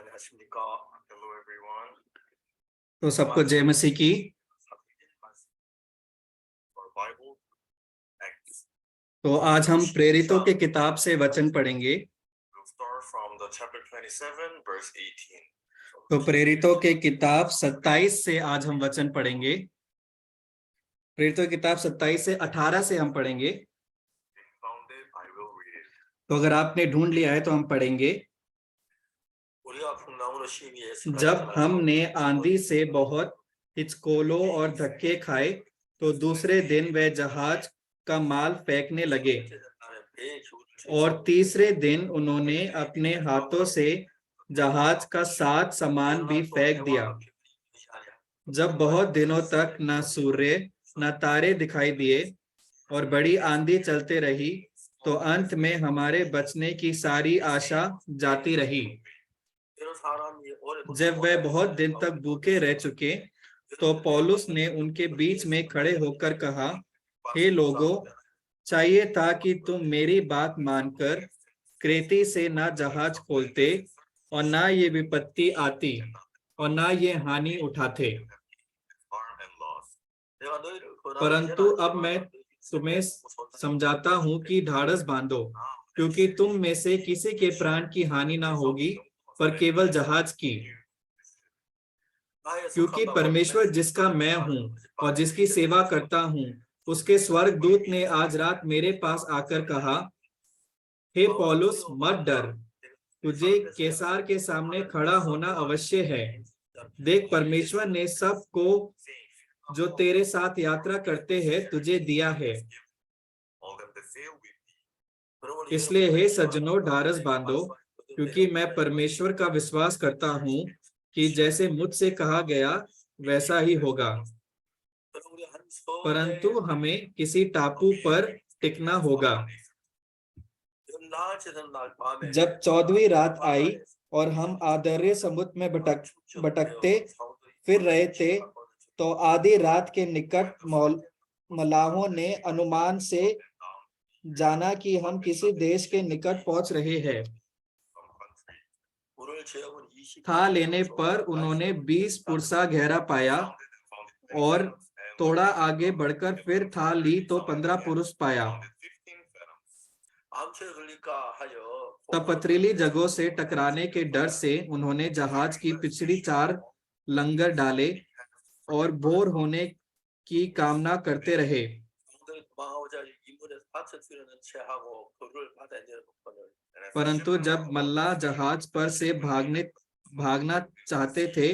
안녕하십니까. Hello everyone. तो सबको जय मसीह की। Our Bible Acts. तो आज हम प्रेरितों के किताब से वचन पढ़ेंगे। We'll start from the chapter 27 verse 18. तो प्रेरितों के किताब 27 से आज हम वचन पढ़ेंगे। प्रेरितों की किताब 27 से 18 से हम पढ़ेंगे। If you found it, I will read it. तो अगर आपने ढूंढ लिया है तो हम पढ़ेंगे। 우리가 풍랑으로 심히 애쓰나 जब हमने आंधी से बहुत हिचकोलों और धक्के खाए तो दूसरे दिन वे जहाज का माल फेंकने लगे और तीसरे दिन उन्होंने अपने हाथों से जहाज का साथ सामान भी फेंक दिया। जब बहुत दिनों तक न सूर्य न तारे दिखाई दिए और बड़ी आंधी चलते रही तो अंत में हमारे बचने की सारी आशा जाती रही। जब वे बहुत दिन तक भूखे रह चुके तो पौलुस ने उनके बीच में खड़े होकर कहा, हे लोगों, चाहिए था कि तुम मेरी बात मानकर क्रेती से ना जहाज खोलते और ना ये विपत्ति आती और ना ये हानि उठाते। परंतु अब मैं तुम्हें समझाता हूं कि ढाढ़स बांधो, क्योंकि तुम में से किसी के प्राण की हानि ना होगी पर केवल जहाज की। क्योंकि परमेश्वर जिसका मैं हूं और जिसकी सेवा करता हूं, उसके स्वर्गदूत ने आज रात मेरे पास आकर कहा, हे पौलुस, मत डर, तुझे कैसार के सामने खड़ा होना अवश्य है। देख, परमेश्वर ने सबको जो तेरे साथ यात्रा करते हैं तुझे दिया है। इसलिए हे सज्जनों, ढाढ़स बांधो, क्योंकि मैं परमेश्वर का विश्वास करता हूं कि जैसे मुझसे कहा गया वैसा ही होगा। परंतु हमें किसी टापू पर टिकना होगा। जब 14वीं रात आई और हम आदर्य समुद्र में भटकते फिर रहे थे तो आधी रात के निकट मलाहों ने अनुमान से जाना कि हम किसी देश के निकट पहुंच रहे हैं। था लेने पर उन्होंने 20 पुरसा गहरा पाया और थोड़ा आगे बढ़कर फिर था ली तो 15 पुरुष पाया। तब पथरीली जगहों से टकराने के डर से उन्होंने जहाज की पिछली 4 लंगर डाले और बोर होने की कामना करते रहे। परंतु जब मल्लाह जहाज पर से भागना चाहते थे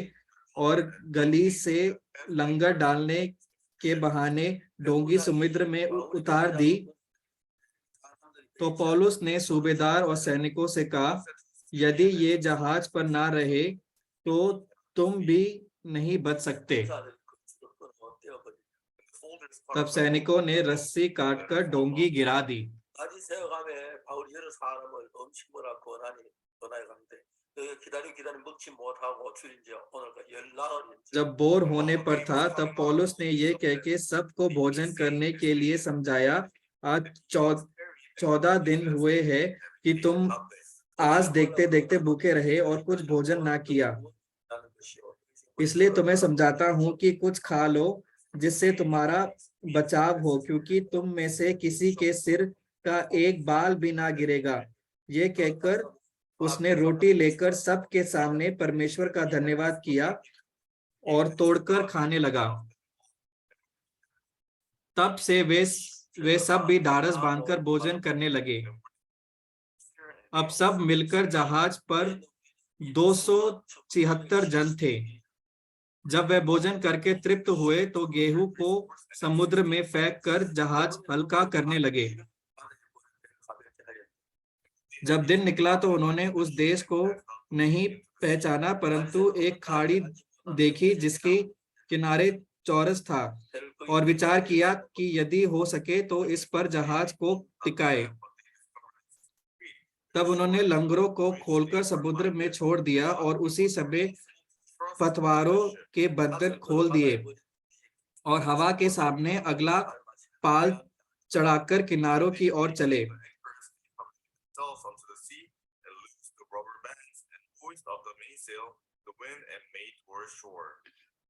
और गली से लंगर डालने के बहाने डोंगी समुद्र में उतार दी तो पौलुस ने सूबेदार और सैनिकों से कहा, यदि ये जहाज पर ना रहे तो तुम भी नहीं बच सकते। तब सैनिकों ने रस्सी काटकर डोंगी गिरा दी। जब बोर होने पर था तब पौलुस ने ये कह के सबको भोजन करने के लिए समझाया, आज 14 दिन हुए हैं कि तुम आज देखते देखते भूखे रहे और कुछ भोजन ना किया। इसलिए तुम्हें समझाता हूं कि कुछ खा लो जिससे तुम्हारा बचाव हो, क्योंकि तुम में से किसी के सिर का एक बाल भी ना गिरेगा। ये कहकर उसने रोटी लेकर सबके सामने परमेश्वर का धन्यवाद किया और तोड़कर खाने लगा। तब से वे सब भी ढाढ़स बांधकर भोजन करने लगे। अब सब मिलकर जहाज पर 276 जन थे। जब वे भोजन करके तृप्त हुए तो गेहूं को समुद्र में फेंक कर जहाज हल्का करने लगे। जब दिन निकला तो उन्होंने उस देश को नहीं पहचाना, परंतु एक खाड़ी देखी जिसके किनारे चौरस था और विचार किया कि यदि हो सके तो इस पर जहाज को टिकाए। तब उन्होंने लंगरों को खोलकर समुद्र में छोड़ दिया और उसी समय पतवारों के बंधन खोल दिए और हवा के सामने अगला पाल चढ़ाकर किनारों की ओर चले। waves of the mainsail, the wind and made towards shore.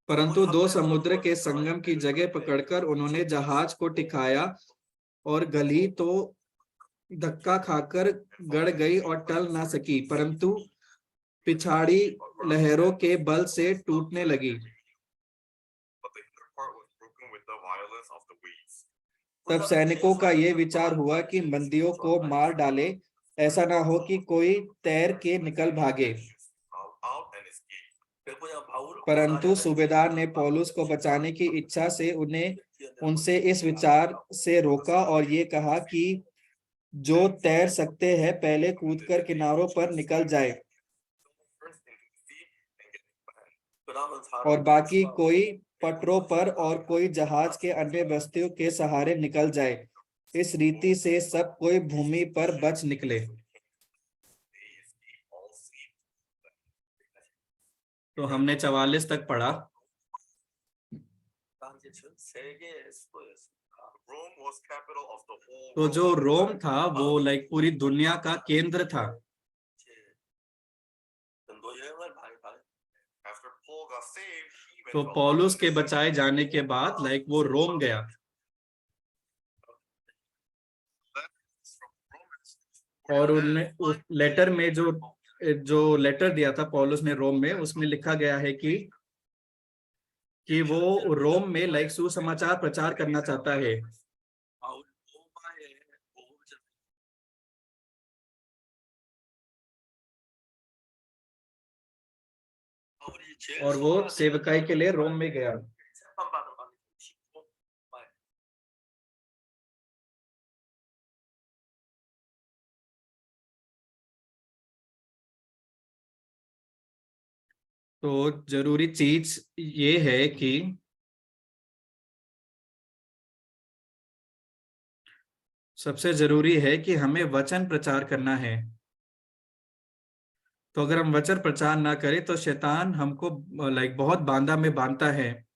परंतु दो समुद्र के संगम की जगह पकड़कर उन्होंने जहाज को टिकाया और गली तो धक्का खाकर गड़ गई और टल ना सकी, परंतु पिछाड़ी लहरों के बल से टूटने लगी। But the inner part was broken with the violence of the waves. तब सैनिकों का ये विचार हुआ कि बंदियों को मार डाले, ऐसा ना हो कि कोई तैर के निकल भागे। Out and escape. परंतु सूबेदार ने पौलुस को बचाने की इच्छा से उनसे इस विचार से रोका और ये कहा कि जो तैर सकते हैं पहले कूदकर किनारों पर निकल जाए First into the sea and get back. और बाकी कोई पटरों पर और कोई जहाज के अन्य बस्तियों के सहारे निकल जाए। इस रीति से सब कोई भूमि पर बच निकले। They escape all sea. तो हमने 44 तक पढ़ा। Rome was capital of the whole तो जो world. रोम था वो लाइक पूरी दुनिया का केंद्र था। After Paul got saved, he went तो to पौलुस के London. बचाए जाने के बाद लाइक वो रोम गया। और उनने उस लेटर में जो लेटर दिया था पौलुस ने रोम में, उसमें लिखा गया है कि वो रोम में लाइक सुसमाचार प्रचार करना चाहता है। और वो सेवकाई के लिए रोम में गया। तो जरूरी चीज ये है कि सबसे जरूरी है कि हमें वचन प्रचार करना है। तो अगर हम वचन प्रचार ना करें तो शैतान हमको लाइक बहुत बांधा में बांधता है।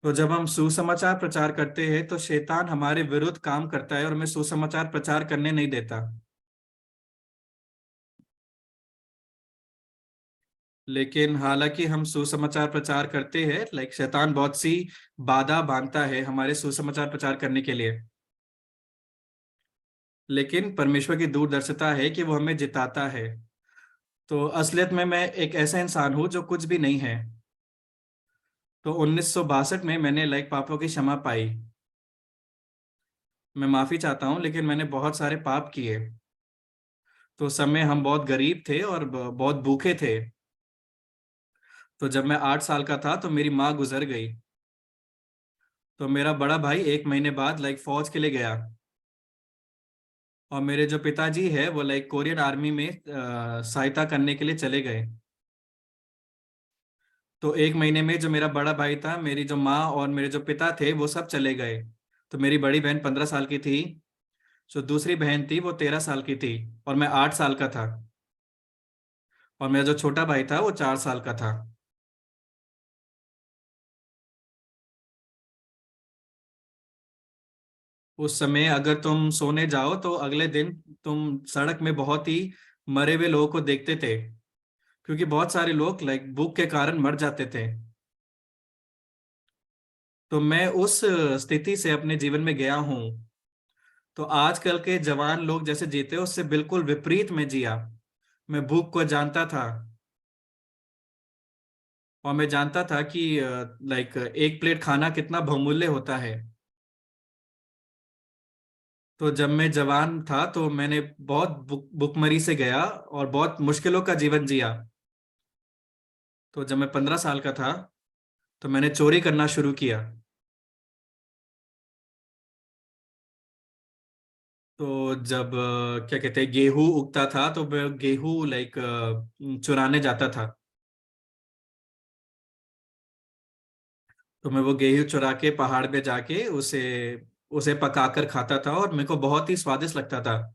तो जब हम सुसमाचार प्रचार करते हैं तो शैतान हमारे विरुद्ध काम करता है और हमें सुसमाचार प्रचार करने नहीं देता। लेकिन हालांकि हम सुसमाचार प्रचार करते हैं, लाइक शैतान बहुत सी बाधा बांधता है हमारे सुसमाचार प्रचार करने के लिए। लेकिन परमेश्वर की दूरदर्शिता है कि वो हमें जिताता है। तो असलियत में मैं एक ऐसा इंसान हूं जो कुछ भी नहीं है। तो 1962 में मैंने लाइक पापों की क्षमा पाई। मैं माफी चाहता हूं, लेकिन मैंने बहुत सारे पाप किए। तो उस समय हम बहुत गरीब थे और बहुत भूखे थे। तो जब मैं 8 साल का था तो मेरी माँ गुजर गई। तो मेरा बड़ा भाई 1 महीने बाद लाइक फौज के लिए गया और मेरे जो पिताजी है वो लाइक कोरियन आर्मी में सहायता करने के लिए चले गए। तो 1 महीने में जो मेरा बड़ा भाई था, मेरी जो माँ और मेरे जो पिता थे वो सब चले गए। तो मेरी बड़ी बहन 15 साल की थी, जो दूसरी बहन थी वो 13 साल की थी और मैं 8 साल का था। और मेरा जो छोटा भाई था वो 4 साल का था। उस समय अगर तुम सोने जाओ तो अगले दिन तुम सड़क में बहुत ही मरे हुए लोगों को देखते थे, क्योंकि बहुत सारे लोग लाइक भूख के कारण मर जाते थे। तो मैं उस स्थिति से अपने जीवन में गया हूं। तो आजकल के जवान लोग जैसे जीते हैं उससे बिल्कुल विपरीत में जिया। मैं भूख को जानता था और मैं जानता था कि लाइक एक प्लेट खाना कितना बहुमूल्य होता है। तो जब मैं जवान था तो मैंने बहुत भुखमरी से गया और बहुत मुश्किलों का जीवन जिया। तो जब मैं 15 साल का था तो मैंने चोरी करना शुरू किया। तो जब क्या कहते हैं गेहूं उगता था तो मैं गेहूं लाइक चुराने जाता था। तो मैं वो गेहूं चुरा के पहाड़ पे जाके उसे उसे पकाकर खाता था और मेरे को बहुत ही स्वादिष्ट लगता था।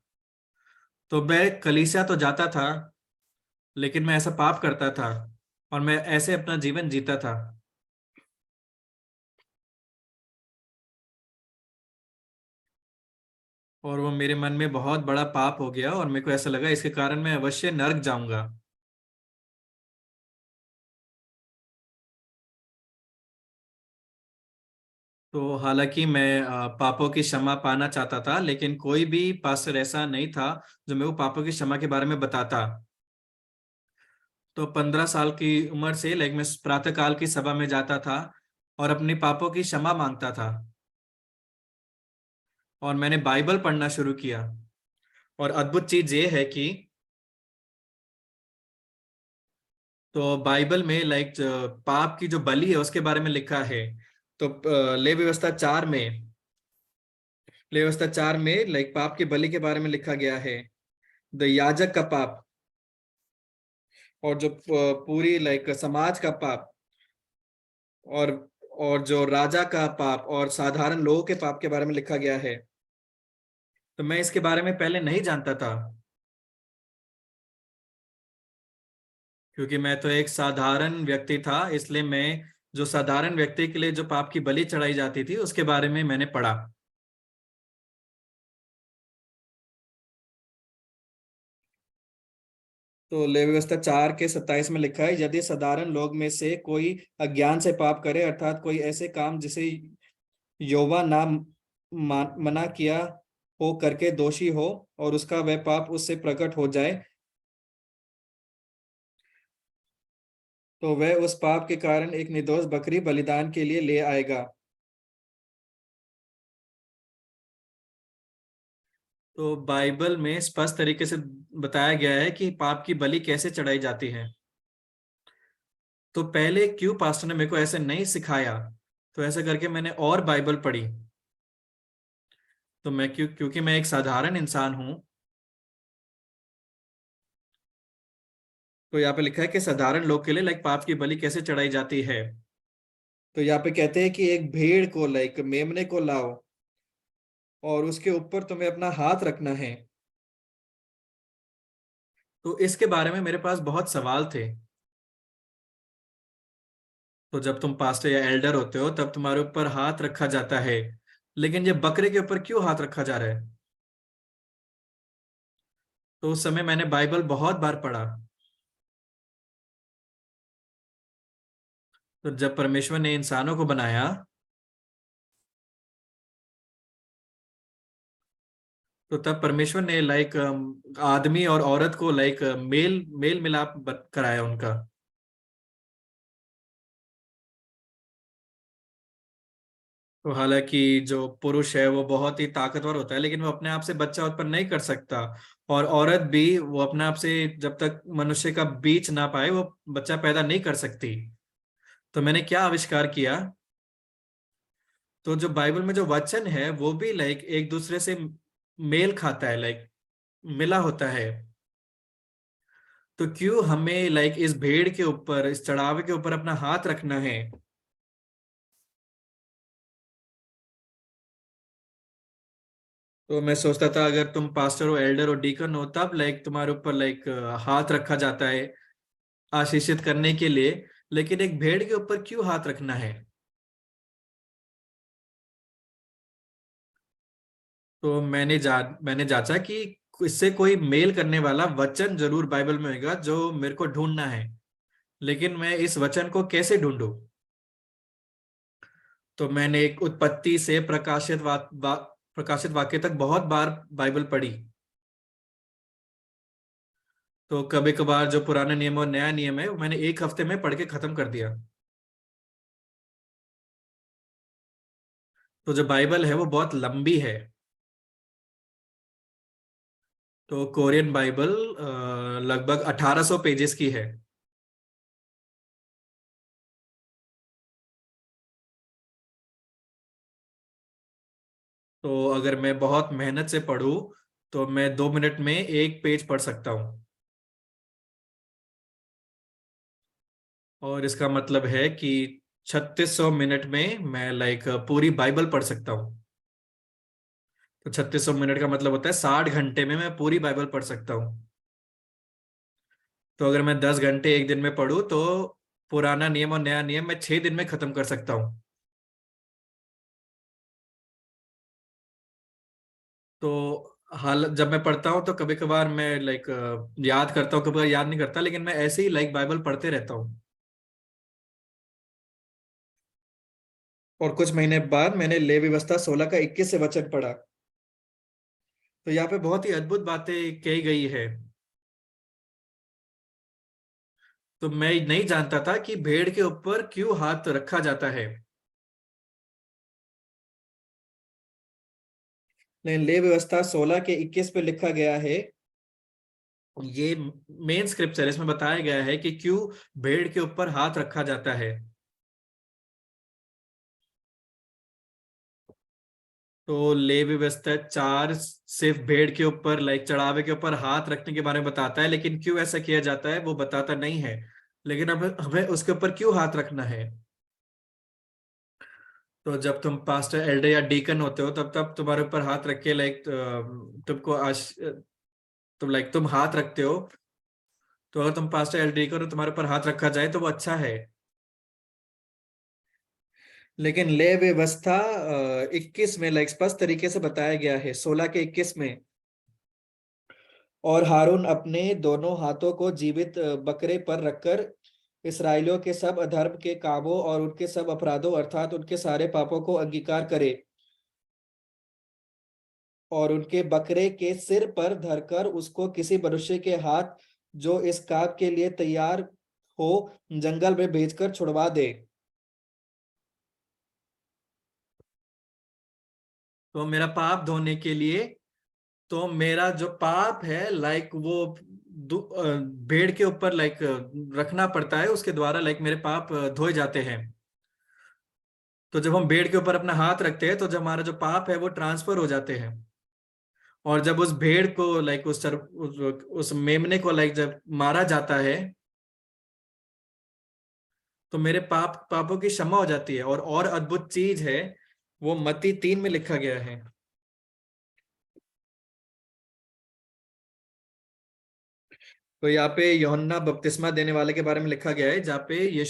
तो मैं कलीसिया तो जाता था, लेकिन मैं ऐसा पाप करता था और मैं ऐसे अपना जीवन जीता था। और वो मेरे मन में बहुत बड़ा पाप हो गया और मेरे को ऐसा लगा इसके कारण मैं अवश्य नर्क जाऊंगा। तो हालांकि मैं पापों की क्षमा पाना चाहता था, लेकिन कोई भी पास्टर ऐसा नहीं था जो मेरे को पापों की क्षमा के बारे में बताता। तो 15 साल की उम्र से लाइक मैं प्रातः काल की सभा में जाता था और अपनी पापों की क्षमा मांगता था। और मैंने बाइबल पढ़ना शुरू किया। और अद्भुत चीज ये है कि तो बाइबल में लाइक पाप की जो बलि है उसके बारे में लिखा है। तो ले व्यवस्था 4 में लाइक पाप की बलि के बारे में लिखा गया है। द याजक का पाप, और जो पूरी लाइक समाज का पाप, और जो राजा का पाप और साधारण लोगों के पाप के बारे में लिखा गया है। तो मैं इसके बारे में पहले नहीं जानता था, क्योंकि मैं तो एक साधारण व्यक्ति था। इसलिए मैं जो साधारण व्यक्ति के लिए जो पाप की बलि चढ़ाई जाती थी उसके बारे में मैंने पढ़ा। तो लेवी व्यवस्था 4 के 27 में लिखा है, यदि साधारण लोग में से कोई अज्ञान से पाप करे, अर्थात कोई ऐसे काम जिसे यहोवा ना मना किया हो करके दोषी हो, और उसका वह पाप उससे प्रकट हो जाए, तो वह उस पाप के कारण एक निर्दोष बकरी बलिदान के लिए ले आएगा। तो बाइबल में स्पष्ट तरीके से बताया गया है कि पाप की बलि कैसे चढ़ाई जाती है। तो पहले क्यों पास्टर ने मेरे को ऐसे नहीं सिखाया? तो ऐसे करके मैंने और बाइबल पढ़ी। तो मैं क्योंकि मैं एक साधारण इंसान हूं। तो यहाँ पे लिखा है कि साधारण लोग के लिए लाइक पाप की बलि कैसे चढ़ाई जाती है। तो यहाँ पे कहते हैं कि एक भेड़ को लाइक मेमने को लाओ, और उसके ऊपर तुम्हें अपना हाथ रखना है। तो इसके बारे में मेरे पास बहुत सवाल थे। तो जब तुम पास्टर या एल्डर होते हो तब तुम्हारे ऊपर हाथ रखा जाता है, लेकिन ये बकरे के ऊपर क्यों हाथ रखा जा रहा है? तो उस समय मैंने बाइबल बहुत बार पढ़ा। तो जब परमेश्वर ने इंसानों को बनाया, तो तब परमेश्वर ने लाइक आदमी और औरत को लाइक मेल मेल मिलाप कराया उनका। तो हालांकि जो पुरुष है वो बहुत ही ताकतवर होता है, लेकिन वो अपने आप से बच्चा उत्पन्न नहीं कर सकता। और औरत भी वो अपने आप से जब तक मनुष्य का बीच ना पाए वो बच्चा पैदा नहीं कर सकती। तो मैंने क्या आविष्कार किया? तो जो बाइबल में जो वचन है वो भी लाइक एक दूसरे से मेल खाता है, लाइक मिला होता है। तो क्यों हमें लाइक इस भेड़ के ऊपर, इस चढ़ावे के ऊपर अपना हाथ रखना है? तो मैं सोचता था अगर तुम पास्टर हो, एल्डर हो, डीकन हो, तब लाइक तुम्हारे ऊपर लाइक हाथ रखा जाता है आशीषित करने के लिए। लेकिन एक भेड़ के ऊपर क्यों हाथ रखना है? तो मैंने जांचा कि इससे कोई मेल करने वाला वचन जरूर बाइबल में होगा जो मेरे को ढूंढना है। लेकिन मैं इस वचन को कैसे ढूंढूं? तो मैंने एक उत्पत्ति से प्रकाशित वाक्य तक बहुत बार बाइबल पढ़ी। तो कभी कभार जो पुराना नियम और नया नियम है वो मैंने एक हफ्ते में पढ़ के खत्म कर दिया। तो जो बाइबल है वो बहुत लंबी है। तो कोरियन बाइबल लगभग 1800 पेजेस की है। तो अगर मैं बहुत मेहनत से पढूं तो मैं 2 मिनट में एक पेज पढ़ सकता हूँ। और इसका मतलब है कि 3600 मिनट में मैं लाइक पूरी बाइबल पढ़ सकता हूँ। तो 3600 मिनट का मतलब होता है 60 घंटे में मैं पूरी बाइबल पढ़ सकता हूँ। तो अगर मैं 10 घंटे एक दिन में पढूं तो पुराना नियम और नया नियम मैं 6 दिन में खत्म कर सकता हूँ। तो हाल जब मैं पढ़ता हूँ तो कभी कभार मैं लाइक याद करता हूँ, कभी कभार याद नहीं करता, लेकिन मैं ऐसे ही लाइक बाइबल पढ़ते रहता हूँ। और कुछ महीने बाद मैंने ले व्यवस्था 16 का 21 से वचन पढ़ा। तो यहाँ पे बहुत ही अद्भुत बातें कही गई है। तो मैं नहीं जानता था कि भेड़ के ऊपर क्यों हाथ रखा जाता है। लेकिन ले व्यवस्था 16 के 21 पे लिखा गया है, ये मेन स्क्रिप्चर, इसमें बताया गया है कि क्यों भेड़ के ऊपर हाथ रखा जाता है। तो ले व्यवस्था 4 सिर्फ भेड़ के ऊपर लाइक चढ़ावे के ऊपर हाथ रखने के बारे में बताता है, लेकिन क्यों ऐसा किया जाता है वो बताता नहीं है। लेकिन अब हमें उसके ऊपर क्यों हाथ रखना है। तो जब तुम पास्टर एल्डर या डीकन होते हो तब तब तुम्हारे ऊपर हाथ रख के लाइक तुमको तुम लाइक तुम हाथ रखते हो। तो अगर तुम पास्टर एल्डर डीकन हो, तुम्हारे ऊपर हाथ रखा जाए तो वो अच्छा है। लेकिन ले व्यवस्था 21 में लाइक स्पष्ट तरीके से बताया गया है, 16 के 21 में, और हारून अपने दोनों हाथों को जीवित बकरे पर रखकर इसराइलियों के सब अधर्म के कामों और उनके सब अपराधों अर्थात उनके सारे पापों को अंगीकार करे, और उनके बकरे के सिर पर धरकर उसको किसी मनुष्य के हाथ जो इस काम के लिए तैयार हो जंगल में भेजकर छुड़वा दे। तो मेरा पाप धोने के लिए, तो मेरा जो पाप है लाइक वो भेड़ के ऊपर लाइक रखना पड़ता है, उसके द्वारा लाइक मेरे पाप धोए जाते हैं। तो जब हम भेड़ के ऊपर अपना हाथ रखते हैं तो जब हमारा जो पाप है वो ट्रांसफर हो जाते हैं। और जब उस भेड़ को लाइक उस मेमने को लाइक जब मारा जाता है तो मेरे पापों की क्षमा हो जाती है। और अद्भुत चीज है, वो मत्ती 3 में लिखा गया है। तो यहाँ पे यूहन्ना बपतिस्मा देने वाले के बारे में लिखा गया है, जहाँ पे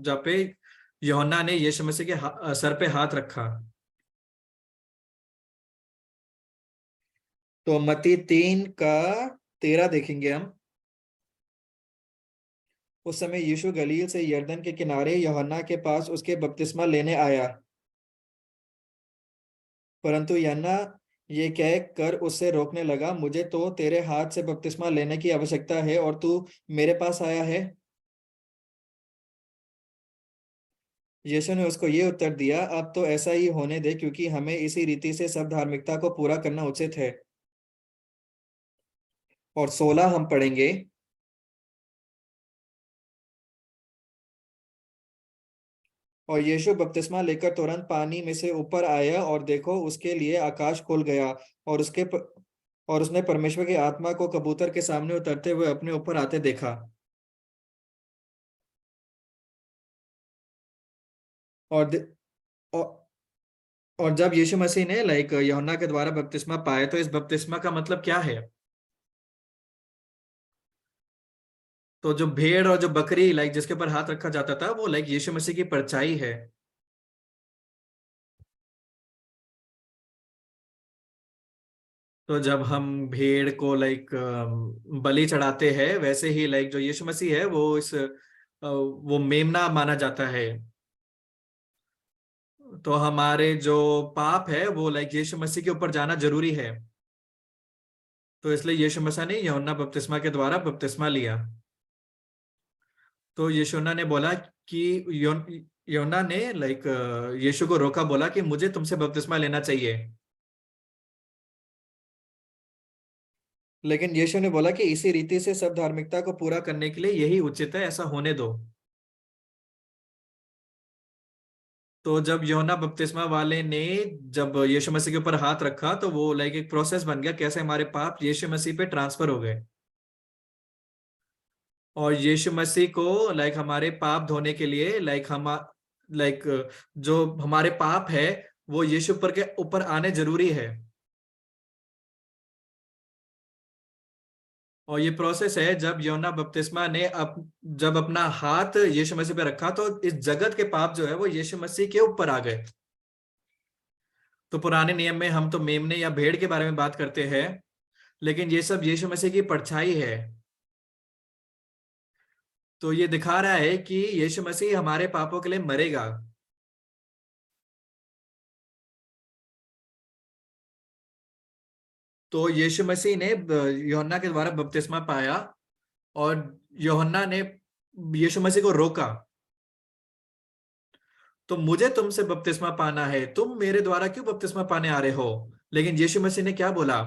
जहाँ पे यूहन्ना ने यीशु मसीह के सर पे हाथ रखा। तो मत्ती 3 का 13 देखेंगे हम। उस समय यीशु गलील से यरदन के किनारे यूहन्ना के पास उसके बपतिस्मा लेने आया, परंतु यूहन्ना ये कह कर उससे रोकने लगा, मुझे तो तेरे हाथ से बपतिस्मा लेने की आवश्यकता है और तू मेरे पास आया है। यीशु ने उसको ये उत्तर दिया, अब तो ऐसा ही होने दे, क्योंकि हमें इसी रीति से सब धार्मिकता को पूरा करना उचित है। और 16 हम पढ़ेंगे। और यीशु बपतिस्मा लेकर तुरंत पानी में से ऊपर आया, और देखो उसके लिए आकाश खुल गया, और और उसने परमेश्वर की आत्मा को कबूतर के सामने उतरते हुए अपने ऊपर आते देखा। और दे- और, और जब यीशु मसीह ने लाइक यूहन्ना के द्वारा बपतिस्मा पाया, तो इस बपतिस्मा का मतलब क्या है। तो जो भेड़ और जो बकरी लाइक जिसके ऊपर हाथ रखा जाता था वो लाइक यीशु मसीह की परछाई है। तो जब हम भेड़ को लाइक बलि चढ़ाते हैं, वैसे ही लाइक जो यीशु मसीह है वो वो मेमना माना जाता है। तो हमारे जो पाप है वो लाइक यीशु मसीह के ऊपर जाना जरूरी है। तो इसलिए यीशु मसीह ने यूहन्ना बपतिस्मा के द्वारा बपतिस्मा लिया। तो यीशुना ने बोला कि यूहन्ना ने लाइक यीशु को रोका, बोला कि मुझे तुमसे बपतिस्मा लेना चाहिए। लेकिन यीशु ने बोला कि इसी रीति से सब धार्मिकता को पूरा करने के लिए यही उचित है, ऐसा होने दो। तो जब यूहन्ना बपतिस्मा वाले ने जब यीशु मसीह के ऊपर हाथ रखा, तो वो लाइक एक प्रोसेस बन गया, कैसे हमारे पाप यीशु मसीह पे ट्रांसफर हो गए। और यीशु मसीह को लाइक हमारे पाप धोने के लिए लाइक जो हमारे पाप है वो यीशु पर के ऊपर आने जरूरी है। और ये प्रोसेस है, जब यूहन्ना बपतिस्मा ने जब अपना हाथ यीशु मसीह पे रखा, तो इस जगत के पाप जो है वो यीशु मसीह के ऊपर आ गए। तो पुराने नियम में हम तो मेमने या भेड़ के बारे में बात करते हैं, लेकिन ये सब यीशु मसीह की परछाई है। तो ये दिखा रहा है कि यीशु मसीह हमारे पापों के लिए मरेगा। तो यीशु मसीह ने यूहन्ना के द्वारा बपतिस्मा पाया, और यूहन्ना ने यीशु मसीह को रोका। तो मुझे तुमसे बपतिस्मा पाना है, तुम मेरे द्वारा क्यों बपतिस्मा पाने आ रहे हो? लेकिन यीशु मसीह ने क्या बोला?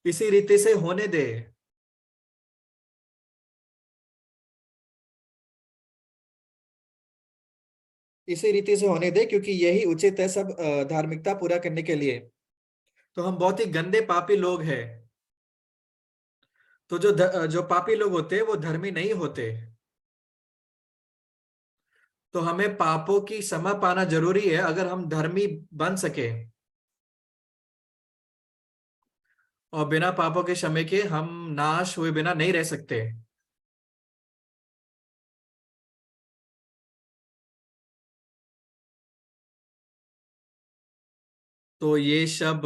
इसी रीति से होने दे। इसी रीति से होने दे, क्योंकि यही उचित है सब धार्मिकता पूरा करने के लिए। तो हम बहुत ही गंदे पापी लोग हैं। तो जो पापी लोग होते हैं वो धर्मी नहीं होते। तो हमें पापों की क्षमा पाना जरूरी है अगर हम धर्मी बन सके। और बिना पापों के क्षमा के हम नाश हुए बिना नहीं रह सकते। तो ये सब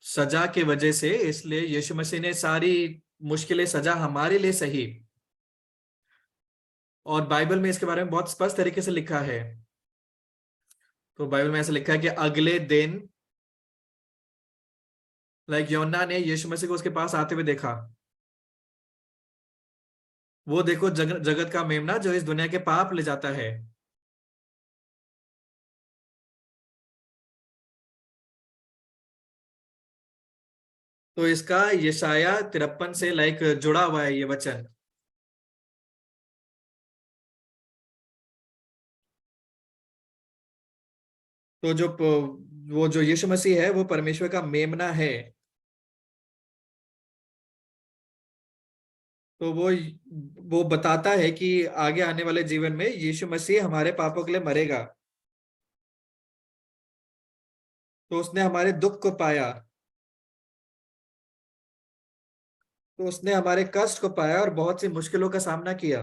सजा के वजह से, इसलिए यीशु मसीह ने सारी मुश्किलें सजा हमारे लिए सही। और बाइबल में इसके बारे में बहुत स्पष्ट तरीके से लिखा है। तो बाइबल में ऐसा लिखा है कि अगले दिन, योना ने यीशु मसीह को उसके पास आते हुए देखा। वो देखो, जगत का मेमना जो इस दुनिया के पाप ले जाता है। तो इसका यशाया 53 से जुड़ा हुआ है ये वचन। तो वो जो यीशु मसीह है वो परमेश्वर का मेमना है। तो वो बताता है कि आगे आने वाले जीवन में यीशु मसीह हमारे पापों के लिए मरेगा। तो उसने हमारे दुख को पाया। तो उसने हमारे कष्ट को पाया और बहुत सी मुश्किलों का सामना किया।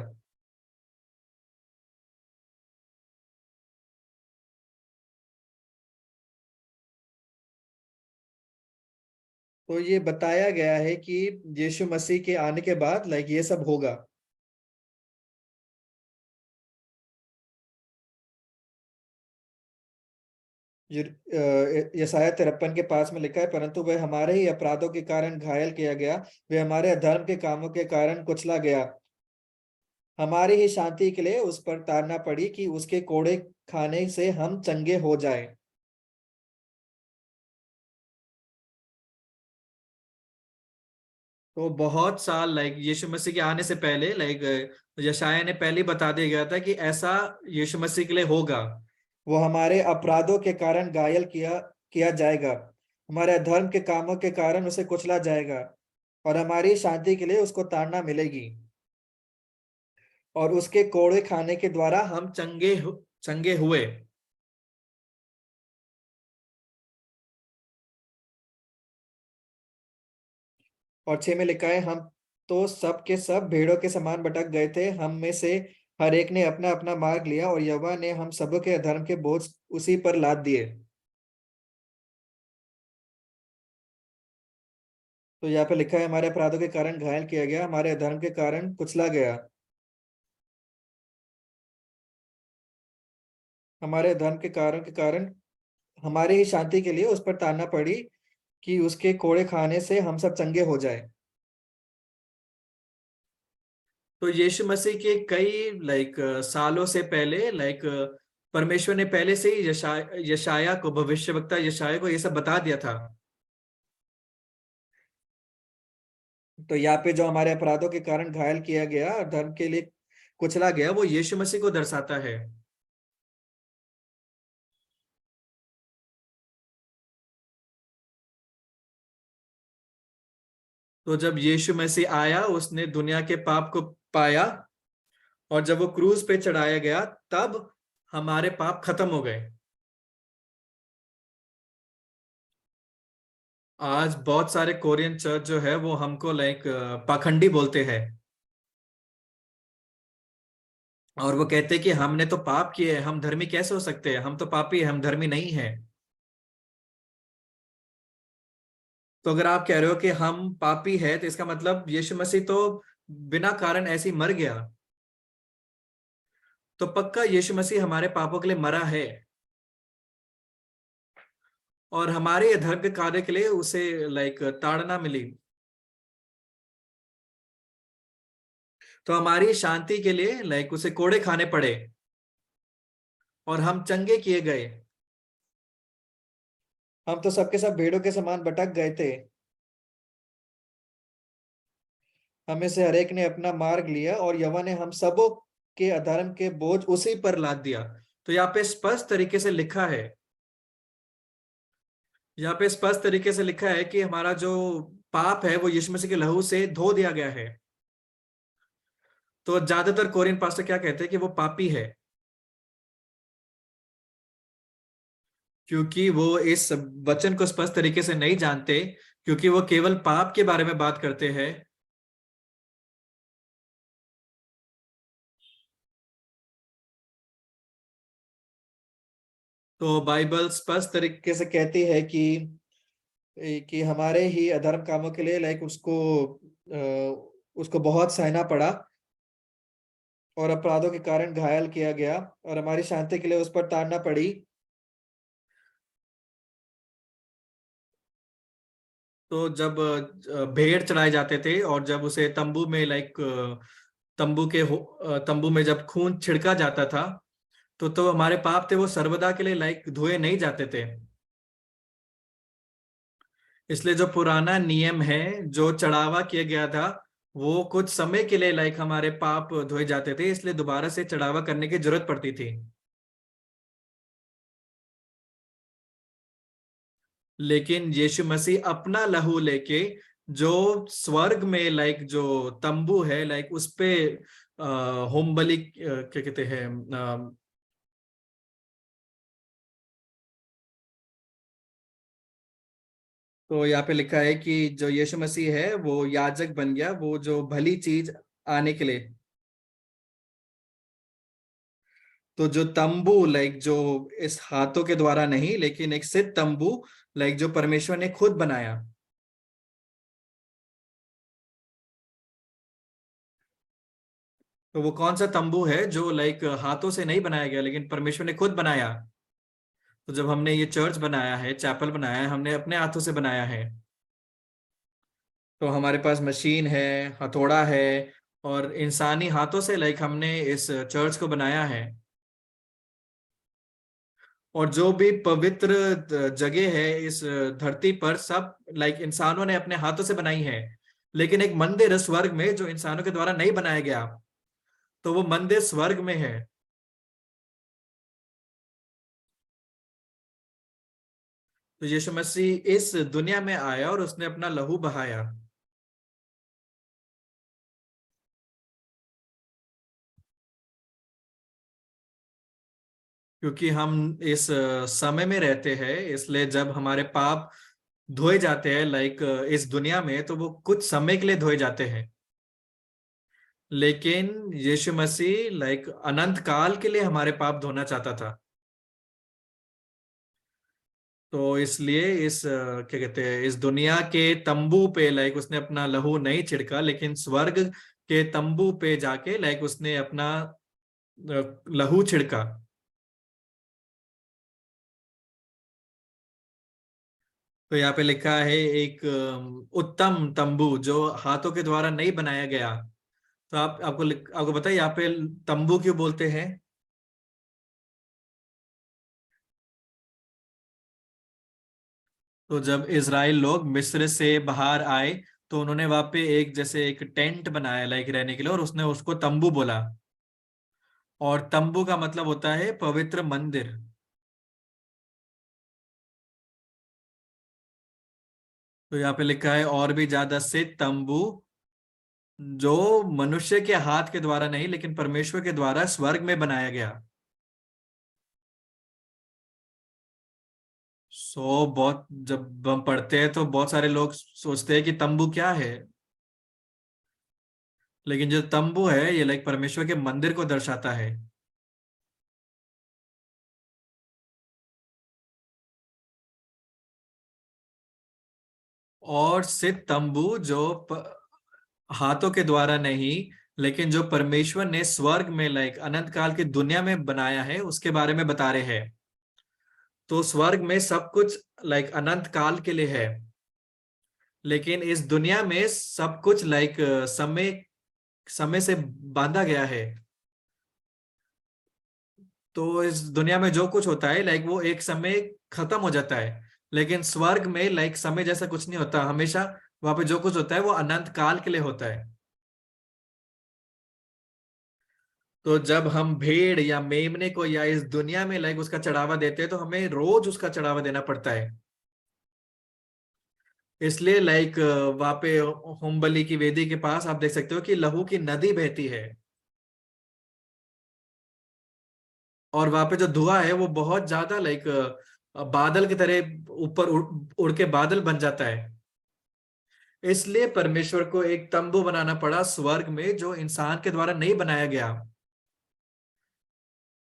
तो ये बताया गया है कि यीशु मसीह के आने के बाद ये सब होगा। यशाया 53 के पास में लिखा है, परंतु वह हमारे ही अपराधों के कारण घायल किया गया, वह हमारे अधर्म के कामों के कारण कुचला गया। हमारी ही शांति के लिए उस पर ताड़ना पड़ी कि उसके कोड़े खाने से हम चंगे हो जाएं। तो बहुत साल यीशु मसीह के आने से पहले यशाया ने पहले ही बता दिया गया था कि ऐसा यीशु मसीह के लिए होगा। वो हमारे अपराधों के कारण घायल किया किया जाएगा, हमारे धर्म के कामों के कारण उसे कुचला जाएगा, और हमारी शांति के लिए उसको ताड़ना मिलेगी। और उसके कोड़े खाने के द्वारा हम चंगे हुए। और 6 में लिखा है, हम तो सब के सब भेड़ों के समान भटक गए थे, हम में से हर एक ने अपना अपना मार्ग लिया, और यहोवा ने हम सबों के अधर्म के बोझ उसी पर लाद दिए। तो यहाँ पे लिखा है, हमारे अपराधों के कारण घायल किया गया, हमारे अधर्म के कारण कुचला गया। हमारे धर्म के कारण हमारे ही शांति के लिए उस पर ताड़ना पड़ी कि उसके कोड़े खाने से हम सब चंगे हो जाए। तो यीशु मसीह के कई सालों से पहले परमेश्वर ने पहले से ही यशाया को, भविष्यवक्ता यशाया को ये सब बता दिया था। तो यहाँ पे जो हमारे अपराधों के कारण घायल किया गया और धर्म के लिए कुचला गया, वो यीशु मसीह को दर्शाता है। तो जब यीशु मसीह आया, उसने दुनिया के पाप को पाया, और जब वो क्रूज पे चढ़ाया गया, तब हमारे पाप खत्म हो गए। आज बहुत सारे कोरियन चर्च जो है वो हमको पाखंडी बोलते हैं। और वो कहते हैं कि हमने तो पाप किए, हम धर्मी कैसे हो सकते हैं, हम तो पापी हैं, हम धर्मी नहीं हैं। तो अगर आप कह रहे हो कि हम पापी है, तो इसका मतलब यीशु मसीह तो बिना कारण ऐसे ही मर गया। तो पक्का यीशु मसीह हमारे पापों के लिए मरा है, और हमारे अधर्म के कार्य के लिए उसे ताड़ना मिली। तो हमारी शांति के लिए उसे कोड़े खाने पड़े, और हम चंगे किए गए। हम तो सबके सब भेड़ों के समान भटक गए थे, हमें से हरेक ने अपना मार्ग लिया, और यहोवा ने हम सबों के अधर्म के बोझ उसी पर लाद दिया। तो यहाँ पे स्पष्ट तरीके से लिखा है, यहाँ पे स्पष्ट तरीके से लिखा है कि हमारा जो पाप है वो यीशु मसीह के लहू से धो दिया गया है। तो ज्यादातर कोरियन पास्टर क्या कहते हैं कि वो पापी है, क्योंकि वो इस वचन को स्पष्ट तरीके से नहीं जानते, क्योंकि वो केवल पाप के बारे में बात करते हैं। तो बाइबल स्पष्ट तरीके से कहती है कि हमारे ही अधर्म कामों के लिए उसको बहुत सहना पड़ा, और अपराधों के कारण घायल किया गया, और हमारी शांति के लिए उस पर ताड़ना पड़ी। तो जब भेड़ चढ़ाए जाते थे, और जब उसे तंबू में तंबू में जब खून छिड़का जाता था, तो हमारे पाप थे वो सर्वदा के लिए धोए नहीं जाते थे। इसलिए जो पुराना नियम है, जो चढ़ावा किया गया था, वो कुछ समय के लिए हमारे पाप धोए जाते थे, इसलिए दोबारा से चढ़ावा करने की जरूरत पड़ती थी। लेकिन यीशु मसीह अपना लहू लेके, जो स्वर्ग में जो तंबू है उस पे होम बलि, क्या कहते हैं, तो यहाँ पे लिखा है कि जो यीशु मसीह है वो याजक बन गया, वो जो भली चीज आने के लिए। तो जो तंबू जो इस हाथों के द्वारा नहीं, लेकिन एक सिद्ध तंबू जो परमेश्वर ने खुद बनाया। तो वो कौन सा तंबू है जो हाथों से नहीं बनाया गया, लेकिन परमेश्वर ने खुद बनाया? तो जब हमने ये चर्च बनाया है, चैपल बनाया है, हमने अपने हाथों से बनाया है। तो हमारे पास मशीन है, हथौड़ा है, और इंसानी हाथों से हमने इस चर्च को बनाया है। और जो भी पवित्र जगह है इस धरती पर, सब इंसानों ने अपने हाथों से बनाई है। लेकिन एक मंदिर है स्वर्ग में जो इंसानों के द्वारा नहीं बनाया गया, तो वो मंदिर स्वर्ग में है। तो यीशु मसीह इस दुनिया में आया और उसने अपना लहू बहाया। क्योंकि हम इस समय में रहते हैं, इसलिए जब हमारे पाप धोए जाते हैं इस दुनिया में, तो वो कुछ समय के लिए धोए जाते हैं। लेकिन यीशु मसीह अनंत काल के लिए हमारे पाप धोना चाहता था। तो इसलिए क्या कहते हैं, इस दुनिया के तंबू पे उसने अपना लहू नहीं छिड़का, लेकिन स्वर्ग के तंबू पे जाके उसने अपना लहू छिड़का। तो यहाँ पे लिखा है एक उत्तम तंबू जो हाथों के द्वारा नहीं बनाया गया। तो आपको बताइए यहाँ पे तंबू क्यों बोलते हैं? तो जब इज़राइल लोग मिस्र से बाहर आए, तो उन्होंने वहां पे एक जैसे एक टेंट बनाया रहने के लिए, और उसने उसको तंबू बोला। और तंबू का मतलब होता है पवित्र मंदिर। तो यहाँ पे लिखा है और भी ज्यादा से तंबू, जो मनुष्य के हाथ के द्वारा नहीं, लेकिन परमेश्वर के द्वारा स्वर्ग में बनाया गया। बहुत जब हम पढ़ते हैं तो बहुत सारे लोग सोचते हैं कि तंबू क्या है, लेकिन जो तंबू है ये परमेश्वर के मंदिर को दर्शाता है। और सिद्ध तंबू जो हाथों के द्वारा नहीं, लेकिन जो परमेश्वर ने स्वर्ग में लाइक अनंत काल की दुनिया में बनाया है उसके बारे में बता रहे हैं। तो स्वर्ग में सब कुछ लाइक अनंत काल के लिए है, लेकिन इस दुनिया में सब कुछ लाइक समय समय से बांधा गया है। तो इस दुनिया में जो कुछ होता है लाइक वो एक समय खत्म हो जाता है, लेकिन स्वर्ग में लाइक समय जैसा कुछ नहीं होता, हमेशा वहां पे जो कुछ होता है वो अनंत काल के लिए होता है। तो जब हम भेड़ या मेमने को या इस दुनिया में लाइक उसका चढ़ावा देते हैं तो हमें रोज उसका चढ़ावा देना पड़ता है। इसलिए लाइक वहां पे होम बलि की वेदी के पास आप देख सकते हो कि लहू की नदी बहती है, और वहां पे जो धुआं है वो बहुत ज्यादा लाइक बादल की तरह ऊपर उड़ के बादल बन जाता है। इसलिए परमेश्वर को एक तंबू बनाना पड़ा स्वर्ग में जो इंसान के द्वारा नहीं बनाया गया।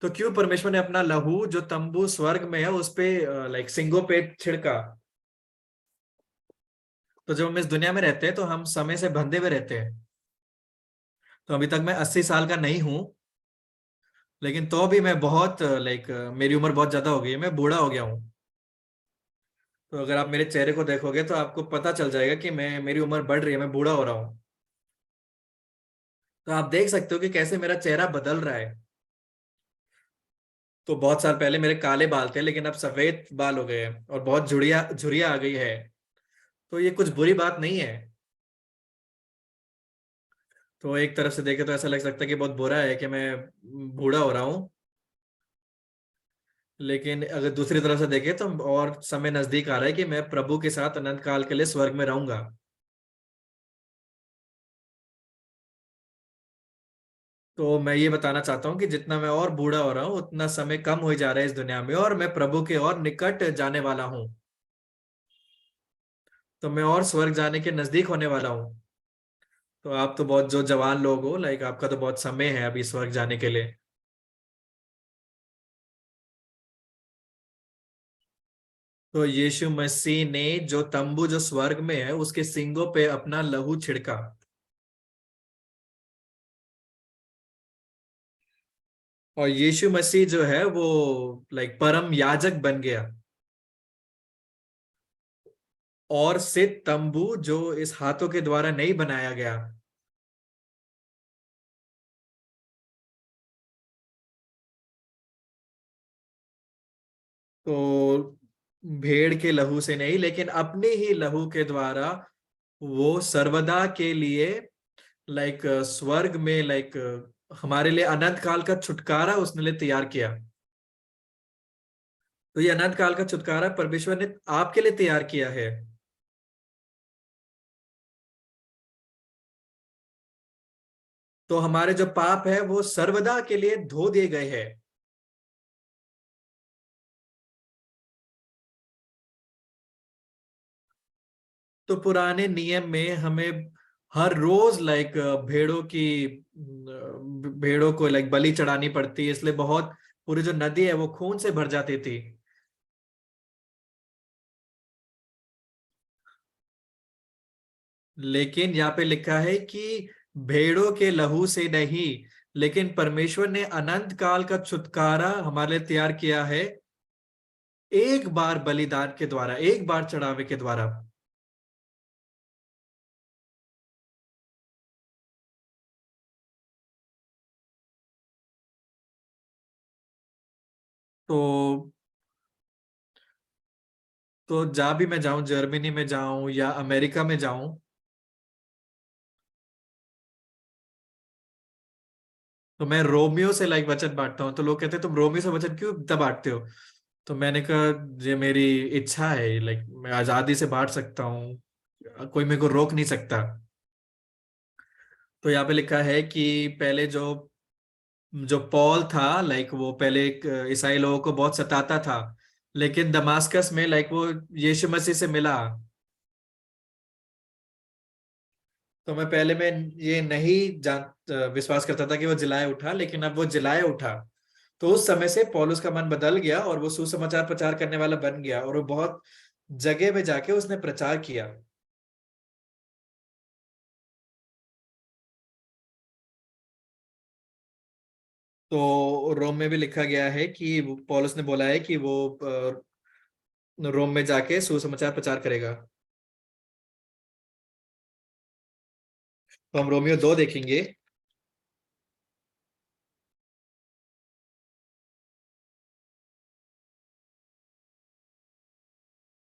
तो क्यों परमेश्वर ने अपना लहू जो तंबू स्वर्ग में है उस पे लाइक सिंगों पे छिड़का? तो जब हम इस दुनिया में रहते हैं तो हम समय से बंधे हुए रहते हैं। तो अभी तक मैं 80 साल का नहीं हूं, लेकिन तो भी मैं बहुत लाइक मेरी उम्र बहुत ज्यादा हो गई है, मैं बूढ़ा हो गया हूँ। तो अगर आप मेरे चेहरे को देखोगे तो आपको पता चल जाएगा कि मेरी उम्र बढ़ रही है, मैं बूढ़ा हो रहा हूँ। तो आप देख सकते हो कि कैसे मेरा चेहरा बदल रहा है। तो बहुत साल पहले मेरे काले बाल थे, लेकिन अब सफेद बाल हो गए हैं और बहुत झुड़िया झुर्रियां आ गई है। तो ये कुछ बुरी बात नहीं है। तो एक तरफ से देखे तो ऐसा लग सकता है कि बहुत बुरा है कि मैं बूढ़ा हो रहा हूँ, लेकिन अगर दूसरी तरफ से देखे तो और समय नजदीक आ रहा है कि मैं प्रभु के साथ अनंत काल के लिए स्वर्ग में रहूंगा। तो मैं ये बताना चाहता हूँ कि जितना मैं और बूढ़ा हो रहा हूँ उतना समय कम हो जा रहा है इस दुनिया में, और मैं प्रभु के और निकट जाने वाला हूँ। तो मैं और स्वर्ग जाने के नजदीक होने वाला हूँ। तो आप तो बहुत जो जवान लोग हो लाइक आपका तो बहुत समय है अभी स्वर्ग जाने के लिए। तो यीशु मसीह ने जो तंबू जो स्वर्ग में है उसके सींगों पे अपना लहू छिड़का, और यीशु मसीह जो है वो लाइक परम याजक बन गया। और सिद्ध तंबू जो इस हाथों के द्वारा नहीं बनाया गया। तो भेड़ के लहू से नहीं, लेकिन अपने ही लहू के द्वारा वो सर्वदा के लिए लाइक स्वर्ग में लाइक हमारे लिए अनंत काल का छुटकारा उसने लिए तैयार किया। तो ये अनंत काल का छुटकारा परमेश्वर ने आपके लिए तैयार किया है। तो हमारे जो पाप है वो सर्वदा के लिए धो दिए गए हैं। तो पुराने नियम में हमें हर रोज लाइक भेड़ों को लाइक बलि चढ़ानी पड़ती है, इसलिए बहुत पूरी जो नदी है वो खून से भर जाती थी। लेकिन यहाँ पे लिखा है कि भेड़ों के लहू से नहीं, लेकिन परमेश्वर ने अनंत काल का छुटकारा हमारे लिए तैयार किया है एक बार बलिदान के द्वारा, एक बार चढ़ावे के द्वारा। तो जहां भी मैं जाऊं, जर्मनी में जाऊं या अमेरिका में जाऊं, तो मैं रोमियो से लाइक वचन बांटता हूँ। तो लोग कहते हैं तुम रोमियो से वचन क्यों इतना बांटते हो? तो मैंने कहा ये मेरी इच्छा है, लाइक मैं आजादी से बांट सकता हूँ, कोई मेरे को रोक नहीं सकता। तो यहाँ पे लिखा है कि पहले जो जो पॉल था लाइक वो पहले एक ईसाई लोगों को बहुत सताता था, लेकिन दमास्कस में लाइक वो यीशु मसीह से मिला। तो मैं ये नहीं विश्वास करता था कि वो जिलाए उठा, लेकिन अब वो जिलाए उठा। तो उस समय से पौलुस का मन बदल गया और वो सुसमाचार प्रचार करने वाला बन गया, और वो बहुत जगह में जाके उसने प्रचार किया। तो रोम में भी लिखा गया है कि पौलुस ने बोला है कि वो रोम में जाके सुसमाचार प्रचार करेगा। तो हम रोमियो 2 देखेंगे।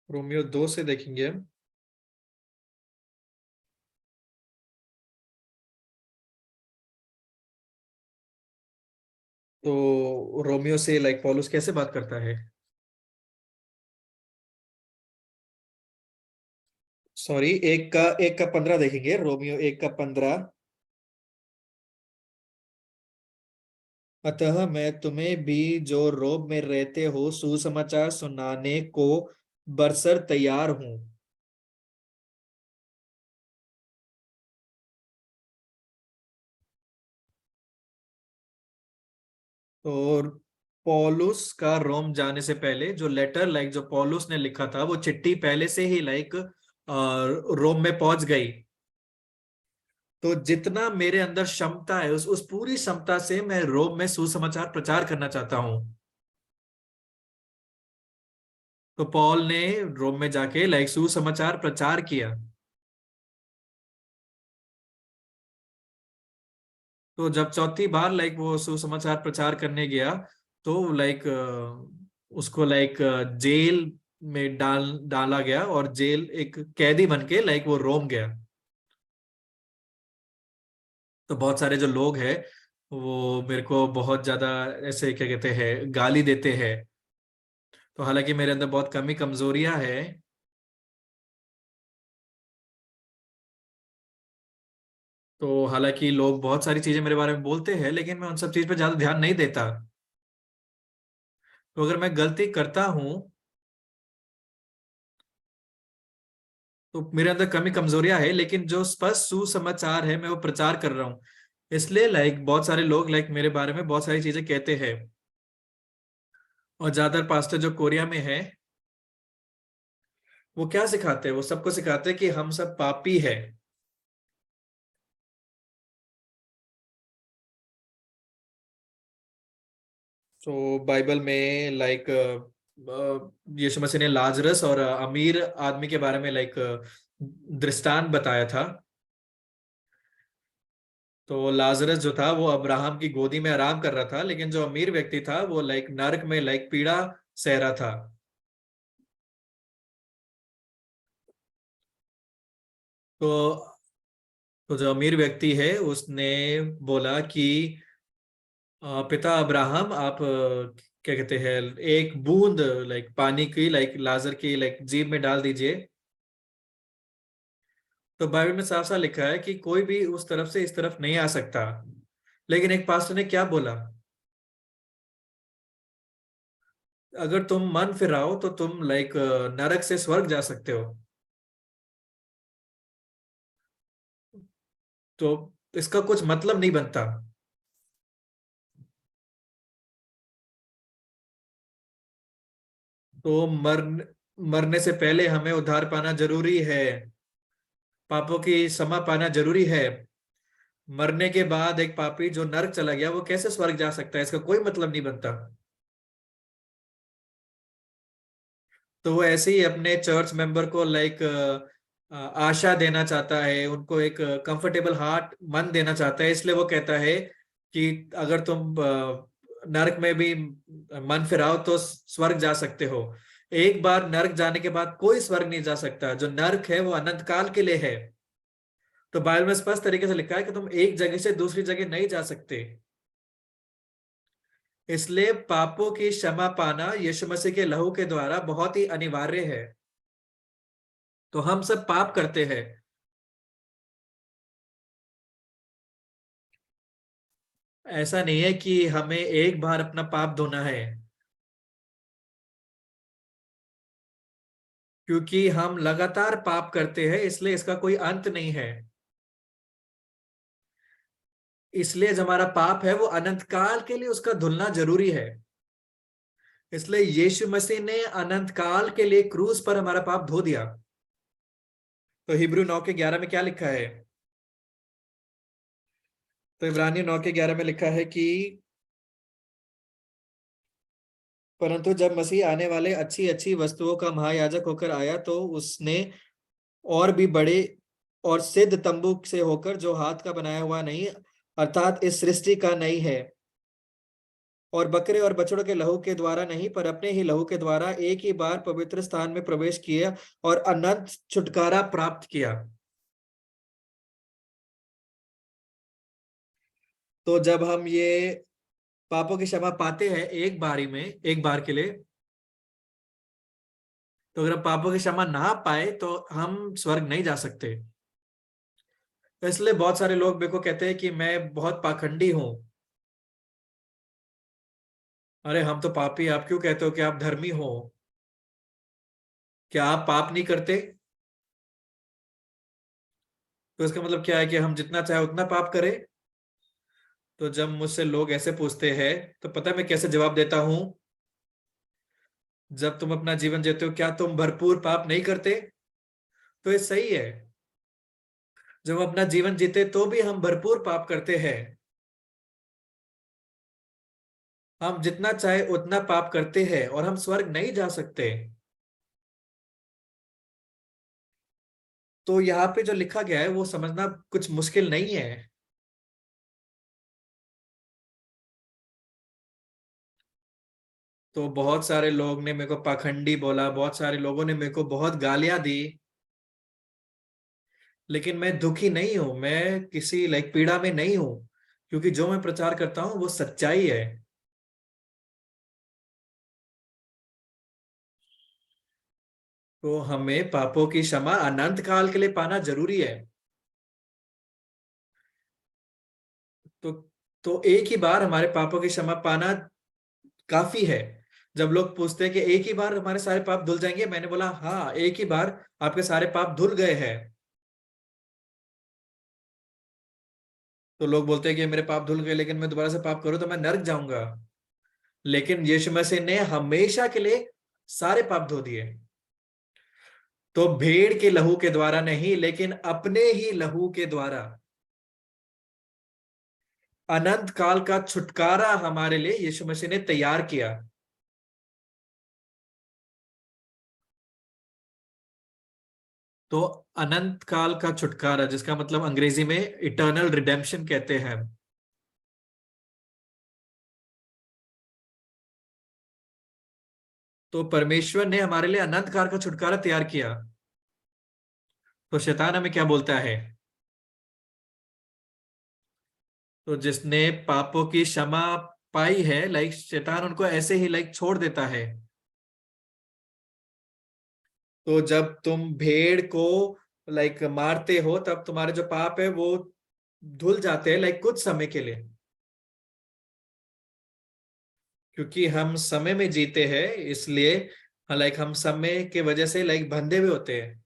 रोमियो 2 से देखेंगे हम। तो रोमियो से लाइक पौलुस कैसे बात करता है। सॉरी, 1 का 15 देखेंगे, रोमियो 1 का 15। अतः मैं तुम्हें भी जो रोम में रहते हो सुसमाचार सुनाने को बरसर तैयार हूं। और पौलुस का रोम जाने से पहले जो लेटर लाइक जो पौलुस ने लिखा था वो चिट्ठी पहले से ही लाइक रोम में पहुंच गई। तो जितना मेरे अंदर क्षमता है उस पूरी क्षमता से मैं रोम में सुसमाचार प्रचार करना चाहता हूं। तो पॉल ने रोम में जाके लाइक सुसमाचार प्रचार किया। तो जब चौथी बार लाइक वो सुसमाचार प्रचार करने गया तो लाइक उसको लाइक जेल में डाला गया और जेल एक कैदी बन के लाइक वो रोम गया। तो बहुत सारे जो लोग हैं वो मेरे को बहुत ज्यादा ऐसे क्या कहते हैं गाली देते हैं। तो हालांकि मेरे अंदर बहुत कमी कमजोरियां हैं। तो हालांकि लोग बहुत सारी चीजें मेरे बारे में बोलते हैं लेकिन मैं उन सब चीज पे ज्यादा ध्यान नहीं देता। तो अगर मैं गलती करता हूं तो मेरे अंदर कमी कमजोरियां है लेकिन जो स्पष्ट सुसमाचार है मैं वो प्रचार कर रहा हूँ। इसलिए लाइक बहुत सारे लोग लाइक मेरे बारे में बहुत सारी चीजें कहते हैं। और ज्यादातर पास्टर जो कोरिया में है वो क्या सिखाते हैं, वो सबको सिखाते हैं कि हम सब पापी है। तो बाइबल में लाइक यीशु मसीह ने लाजरस और अमीर आदमी के बारे में लाइक दृष्टांत बताया था। तो लाजरस जो था वो अब्राहम की गोदी में आराम कर रहा था लेकिन जो अमीर व्यक्ति था वो लाइक नरक में लाइक पीड़ा सह रहा था। तो जो अमीर व्यक्ति है उसने बोला कि पिता अब्राहम आप क्या कहते हैं एक बूंद लाइक पानी की लाइक लाजर की लाइक जीभ में डाल दीजिए। तो बाइबल में साफ साफ लिखा है कि कोई भी उस तरफ से इस तरफ नहीं आ सकता। लेकिन एक पास्टर ने क्या बोला, अगर तुम मन फिराओ तो तुम लाइक नरक से स्वर्ग जा सकते हो। तो इसका कुछ मतलब नहीं बनता। तो मरने से पहले हमें उद्धार पाना जरूरी है, पापों की क्षमा पाना जरूरी है। मरने के बाद एक पापी जो नरक चला गया वो कैसे स्वर्ग जा सकता है, इसका कोई मतलब नहीं बनता। तो वो ऐसे ही अपने चर्च मेंबर को लाइक आशा देना चाहता है, उनको एक कंफर्टेबल हार्ट मन देना चाहता है। इसलिए वो कहता है कि अगर तुम नरक में भी मन फिराओ तो स्वर्ग जा सकते हो। एक बार नरक जाने के बाद कोई स्वर्ग नहीं जा सकता, जो नरक है वो अनंत काल के लिए है। तो बाइबल में स्पष्ट तरीके से लिखा है कि तुम एक जगह से दूसरी जगह नहीं जा सकते। इसलिए पापों की क्षमा पाना यीशु मसीह के लहू के द्वारा बहुत ही अनिवार्य है। तो हम सब पाप करते हैं। ऐसा नहीं है कि हमें एक बार अपना पाप धोना है, क्योंकि हम लगातार पाप करते हैं इसलिए इसका कोई अंत नहीं है। इसलिए जो हमारा पाप है वो अनंत काल के लिए उसका धुलना जरूरी है। इसलिए यीशु मसीह ने अनंत काल के लिए क्रूस पर हमारा पाप धो दिया। तो हिब्रू 9 के 11 में क्या लिखा है। तो इब्रानी 9 के 11 में लिखा है कि परंतु जब मसीह आने वाले अच्छी अच्छी वस्तुओं का महायाजक होकर आया तो उसने और भी बड़े और सिद्ध तंबू से होकर, जो हाथ का बनाया हुआ नहीं अर्थात इस सृष्टि का नहीं है, और बकरे और बछड़ों के लहू के द्वारा नहीं पर अपने ही लहू के द्वारा एक ही बार पवित्र स्थान में प्रवेश किया और अनंत छुटकारा प्राप्त किया। तो जब हम ये पापों की क्षमा पाते हैं एक बारी में, एक बार के लिए, तो अगर हम पापों की क्षमा ना पाए तो हम स्वर्ग नहीं जा सकते। तो इसलिए बहुत सारे लोग मेरे को कहते हैं कि मैं बहुत पाखंडी हूं। अरे हम तो पापी, आप क्यों कहते हो कि आप धर्मी हो? क्या आप पाप नहीं करते? तो इसका मतलब क्या है कि हम जितना चाहे उतना पाप करें? तो जब मुझसे लोग ऐसे पूछते हैं तो पता है मैं कैसे जवाब देता हूं? जब तुम अपना जीवन जीते हो क्या तुम भरपूर पाप नहीं करते? तो ये सही है। जब हम अपना जीवन जीते तो भी हम भरपूर पाप करते हैं। हम जितना चाहे उतना पाप करते हैं और हम स्वर्ग नहीं जा सकते। तो यहाँ पे जो लिखा गया है वो समझना कुछ मुश्किल नहीं है। तो बहुत सारे लोग ने मेरे को पाखंडी बोला, बहुत सारे लोगों ने मेरे को बहुत गालियां दी, लेकिन मैं दुखी नहीं हूं, मैं किसी पीड़ा में नहीं हूं, क्योंकि जो मैं प्रचार करता हूं वो सच्चाई है। तो हमें पापों की क्षमा अनंत काल के लिए पाना जरूरी है। तो एक ही बार हमारे पापों की क्षमा पाना काफी है। जब लोग पूछते हैं कि एक ही बार हमारे सारे पाप धुल जाएंगे, मैंने बोला हाँ, एक ही बार आपके सारे पाप धुल गए हैं। तो लोग बोलते हैं कि मेरे पाप धुल गए, लेकिन मैं दोबारा से पाप करूं तो मैं नरक जाऊंगा। लेकिन यीशु मसीह ने हमेशा के लिए सारे पाप धो दिए। तो भेड़ के लहू के द्वारा नहीं, लेकिन अपने ही लहू के द्वारा अनंत काल का छुटकारा हमारे लिए यीशु मसीह ने तैयार किया। तो अनंत काल का छुटकारा, जिसका मतलब अंग्रेजी में इटर्नल रिडेम्पशन कहते हैं। तो परमेश्वर ने हमारे लिए अनंत काल का छुटकारा तैयार किया। तो शैतान हमें क्या बोलता है? तो जिसने पापों की क्षमा पाई है, शैतान उनको ऐसे ही छोड़ देता है। तो जब तुम भेड़ को मारते हो तब तुम्हारे जो पाप है वो धुल जाते हैं कुछ समय के लिए, क्योंकि हम समय में जीते हैं, इसलिए हम समय के वजह से बंधे हुए होते हैं।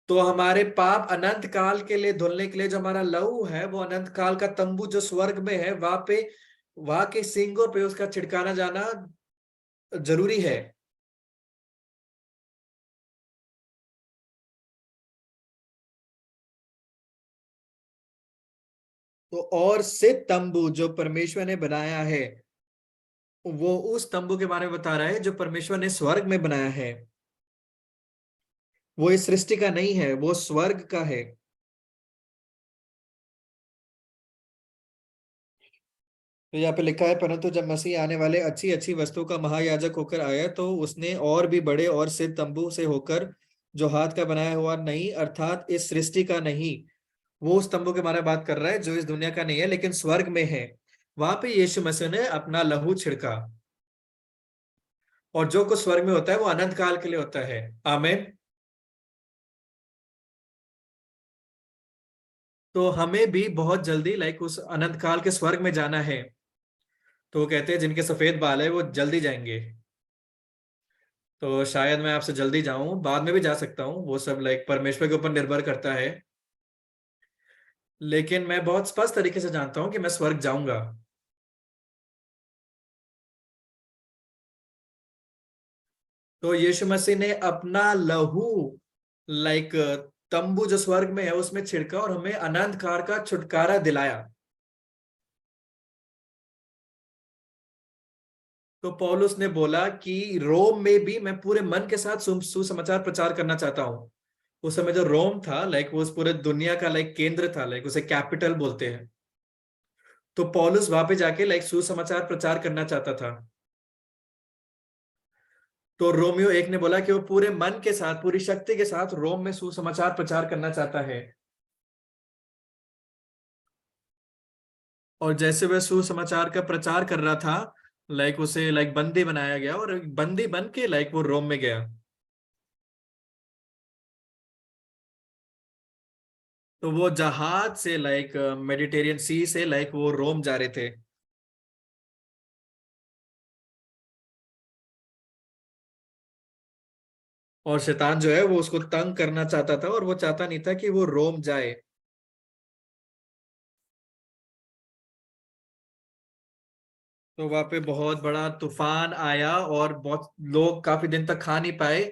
तो हमारे पाप अनंत काल के लिए धुलने के लिए जो हमारा लहू है, वो अनंत काल का तंबू जो स्वर्ग में है, वहां पे, वहां के सींगों पे उसका छिड़काना जाना जरूरी है। तो और सिद्ध तंबू जो परमेश्वर ने बनाया है, वो उस तंबू के बारे में बता रहा है जो परमेश्वर ने स्वर्ग में बनाया है। वो इस सृष्टि का नहीं है, वो स्वर्ग का है। तो यहाँ पे लिखा है, परंतु जब मसीह आने वाले अच्छी अच्छी वस्तु का महायाजक होकर आया तो उसने और भी बड़े और सिद्ध तंबू से होकर, जो हाथ का बनाया हुआ नहीं अर्थात इस सृष्टि का नहीं, वो उस तंबू के बारे में बात कर रहा है जो इस दुनिया का नहीं है लेकिन स्वर्ग में है। वहां पे यीशु मसीह ने अपना लहू छिड़का, और जो कुछ स्वर्ग में होता है वो अनंत काल के लिए होता है। आमीन। तो हमें भी बहुत जल्दी उस अनंत काल के स्वर्ग में जाना है। तो वो कहते हैं जिनके सफेद बाल है वो जल्दी जाएंगे। तो शायद मैं आपसे जल्दी जाऊं, बाद में भी जा सकता हूँ, वो सब परमेश्वर के ऊपर निर्भर करता है। लेकिन मैं बहुत स्पष्ट तरीके से जानता हूं कि मैं स्वर्ग जाऊंगा। तो यीशु मसीह ने अपना लहू लाइक तंबू जो स्वर्ग में है उसमें छिड़का और हमें अनंत काल का छुटकारा दिलाया। तो पौलुस ने बोला कि रोम में भी मैं पूरे मन के साथ सुसमाचार प्रचार करना चाहता हूँ। उस समय जो रोम था लाइक वो उस पूरे दुनिया का लाइक केंद्र था, लाइक उसे कैपिटल बोलते हैं। तो पौलुस वहां पे जाके लाइक सुसमाचार प्रचार करना चाहता था। तो रोमियो एक ने बोला कि वो पूरे मन के साथ पूरी शक्ति के साथ रोम में सुसमाचार प्रचार करना चाहता है। और जैसे वह सुसमाचार का प्रचार कर रहा था, लाइक उसे लाइक बंदी बनाया गया और बंदी बन के लाइक वो रोम में गया। तो वो जहाज से लाइक मेडिटेरियन सी से लाइक वो रोम जा रहे थे। और शैतान जो है वो उसको तंग करना चाहता था और वो चाहता नहीं था कि वो रोम जाए। तो वहां पे बहुत बड़ा तूफान आया और बहुत लोग काफी दिन तक खा नहीं पाए।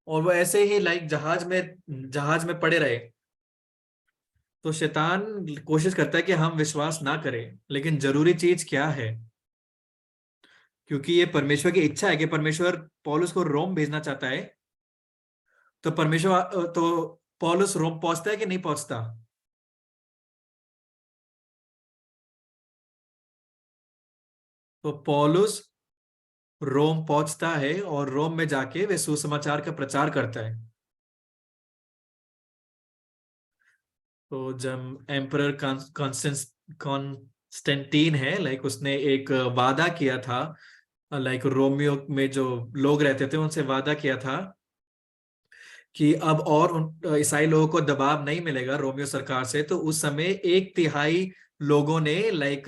और वो ऐसे ही लाइक जहाज में पड़े रहे। तो शैतान कोशिश करता है कि हम विश्वास ना करें, लेकिन जरूरी चीज क्या है? क्योंकि ये परमेश्वर की इच्छा है कि परमेश्वर पौलुस को रोम भेजना चाहता है। तो पौलुस रोम पहुंचता है कि नहीं पहुंचता? तो पौलुस रोम पहुंचता है और रोम में जाके वे सुसमाचार का प्रचार करता है। तो जब एम्परर कॉन्स्टेंटीन है लाइक उसने एक वादा किया था, लाइक रोमियो में जो लोग रहते थे उनसे वादा किया था कि अब और उन ईसाई लोगों को दबाव नहीं मिलेगा रोमियो सरकार से। तो उस समय 1/3 लोगों ने लाइक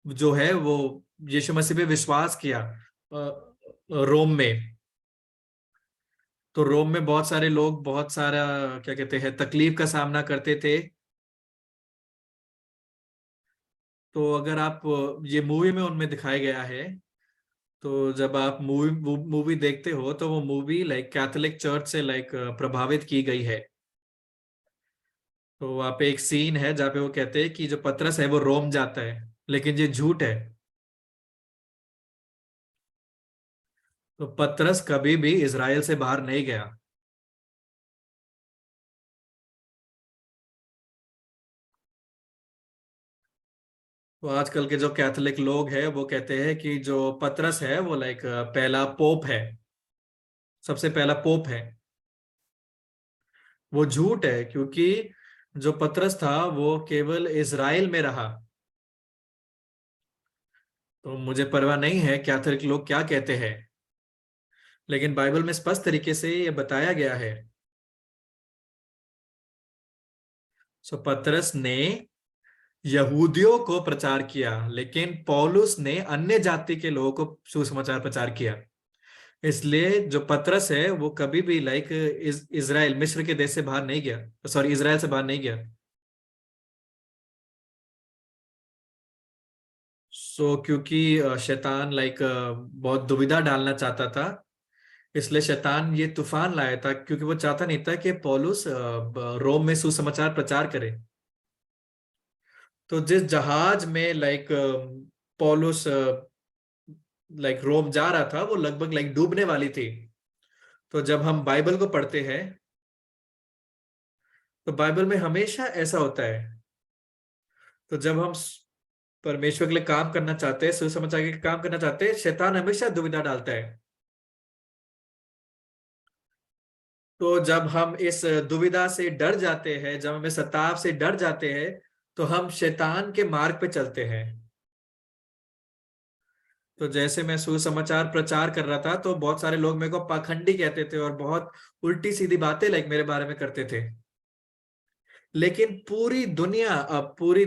जो है वो यीशु मसीह पे विश्वास किया रोम में। तो रोम में बहुत सारे लोग बहुत सारा क्या कहते हैं तकलीफ का सामना करते थे। तो अगर आप ये मूवी में उनमें दिखाया गया है। तो जब आप मूवी मूवी देखते हो तो वो मूवी लाइक कैथोलिक चर्च से लाइक प्रभावित की गई है। तो वहाँ पे एक सीन है जहाँ पे वो कहते हैं कि जो पतरस है वो रोम जाता है, लेकिन ये झूठ है। तो पतरस कभी भी इजराइल से बाहर नहीं गया। तो आजकल के जो कैथोलिक लोग हैं वो कहते हैं कि जो पतरस है वो लाइक पहला पोप है, सबसे पहला पोप है। वो झूठ है, क्योंकि जो पतरस था वो केवल इजराइल में रहा। तो मुझे परवाह नहीं है कैथोलिक लोग क्या कहते हैं, लेकिन बाइबल में स्पष्ट तरीके से ये बताया गया है। सो पतरस ने यहूदियों को प्रचार किया, लेकिन पौलुस ने अन्य जाति के लोगों को सुसमाचार प्रचार किया। इसलिए जो पतरस है वो कभी भी लाइक इजराइल मिस्र के देश से बाहर नहीं गया, सॉरी इजराइल से बाहर नहीं गया। सो क्योंकि शैतान लाइक बहुत दुविधा डालना चाहता था, इसलिए शैतान ये तूफान लाया था, क्योंकि वो चाहता नहीं था कि पौलुस रोम में सुसमाचार प्रचार करे। तो जिस जहाज में लाइक पौलुस लाइक रोम जा रहा था वो लगभग लाइक डूबने वाली थी। तो जब हम बाइबल को पढ़ते हैं तो बाइबल में हमेशा ऐसा होता है। तो जब हम परमेश्वर के लिए काम करना चाहते हैं, सुसमाचार के लिए काम करना चाहते हैं, शैतान हमेशा दुविधा डालता है। तो जब हम इस दुविधा से डर जाते हैं, जब हमें सताव से डर जाते हैं, तो हम शैतान के मार्ग पे चलते हैं। तो जैसे मैं सुसमाचार प्रचार कर रहा था तो बहुत सारे लोग मेरे को पाखंडी कहते थे और बहुत उल्टी सीधी बातें लाइक मेरे बारे में करते थे। लेकिन पूरी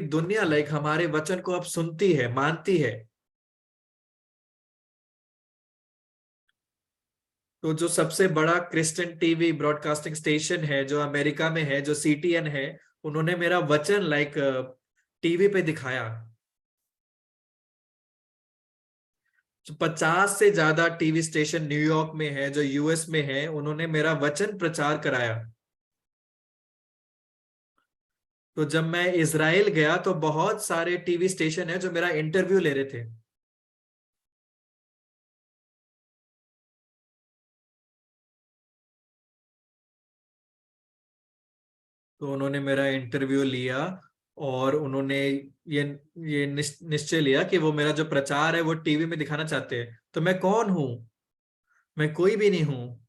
दुनिया लाइक हमारे वचन को अब सुनती है, मानती है। तो जो सबसे बड़ा क्रिश्चियन टीवी ब्रॉडकास्टिंग स्टेशन है जो अमेरिका में है, जो सीटीएन है, उन्होंने मेरा वचन लाइक टीवी पे दिखाया। जो 50 से ज्यादा टीवी स्टेशन न्यूयॉर्क में है, जो यूएस में है, उन्होंने मेरा वचन प्रचार कराया। तो जब मैं इजराइल गया तो बहुत सारे टीवी स्टेशन है जो मेरा इंटरव्यू ले रहे थे। तो उन्होंने मेरा इंटरव्यू लिया और उन्होंने ये ये निश्चय लिया कि वो मेरा जो प्रचार है वो टीवी में दिखाना चाहते हैं। तो मैं कौन हूँ? मैं कोई भी नहीं हूँ।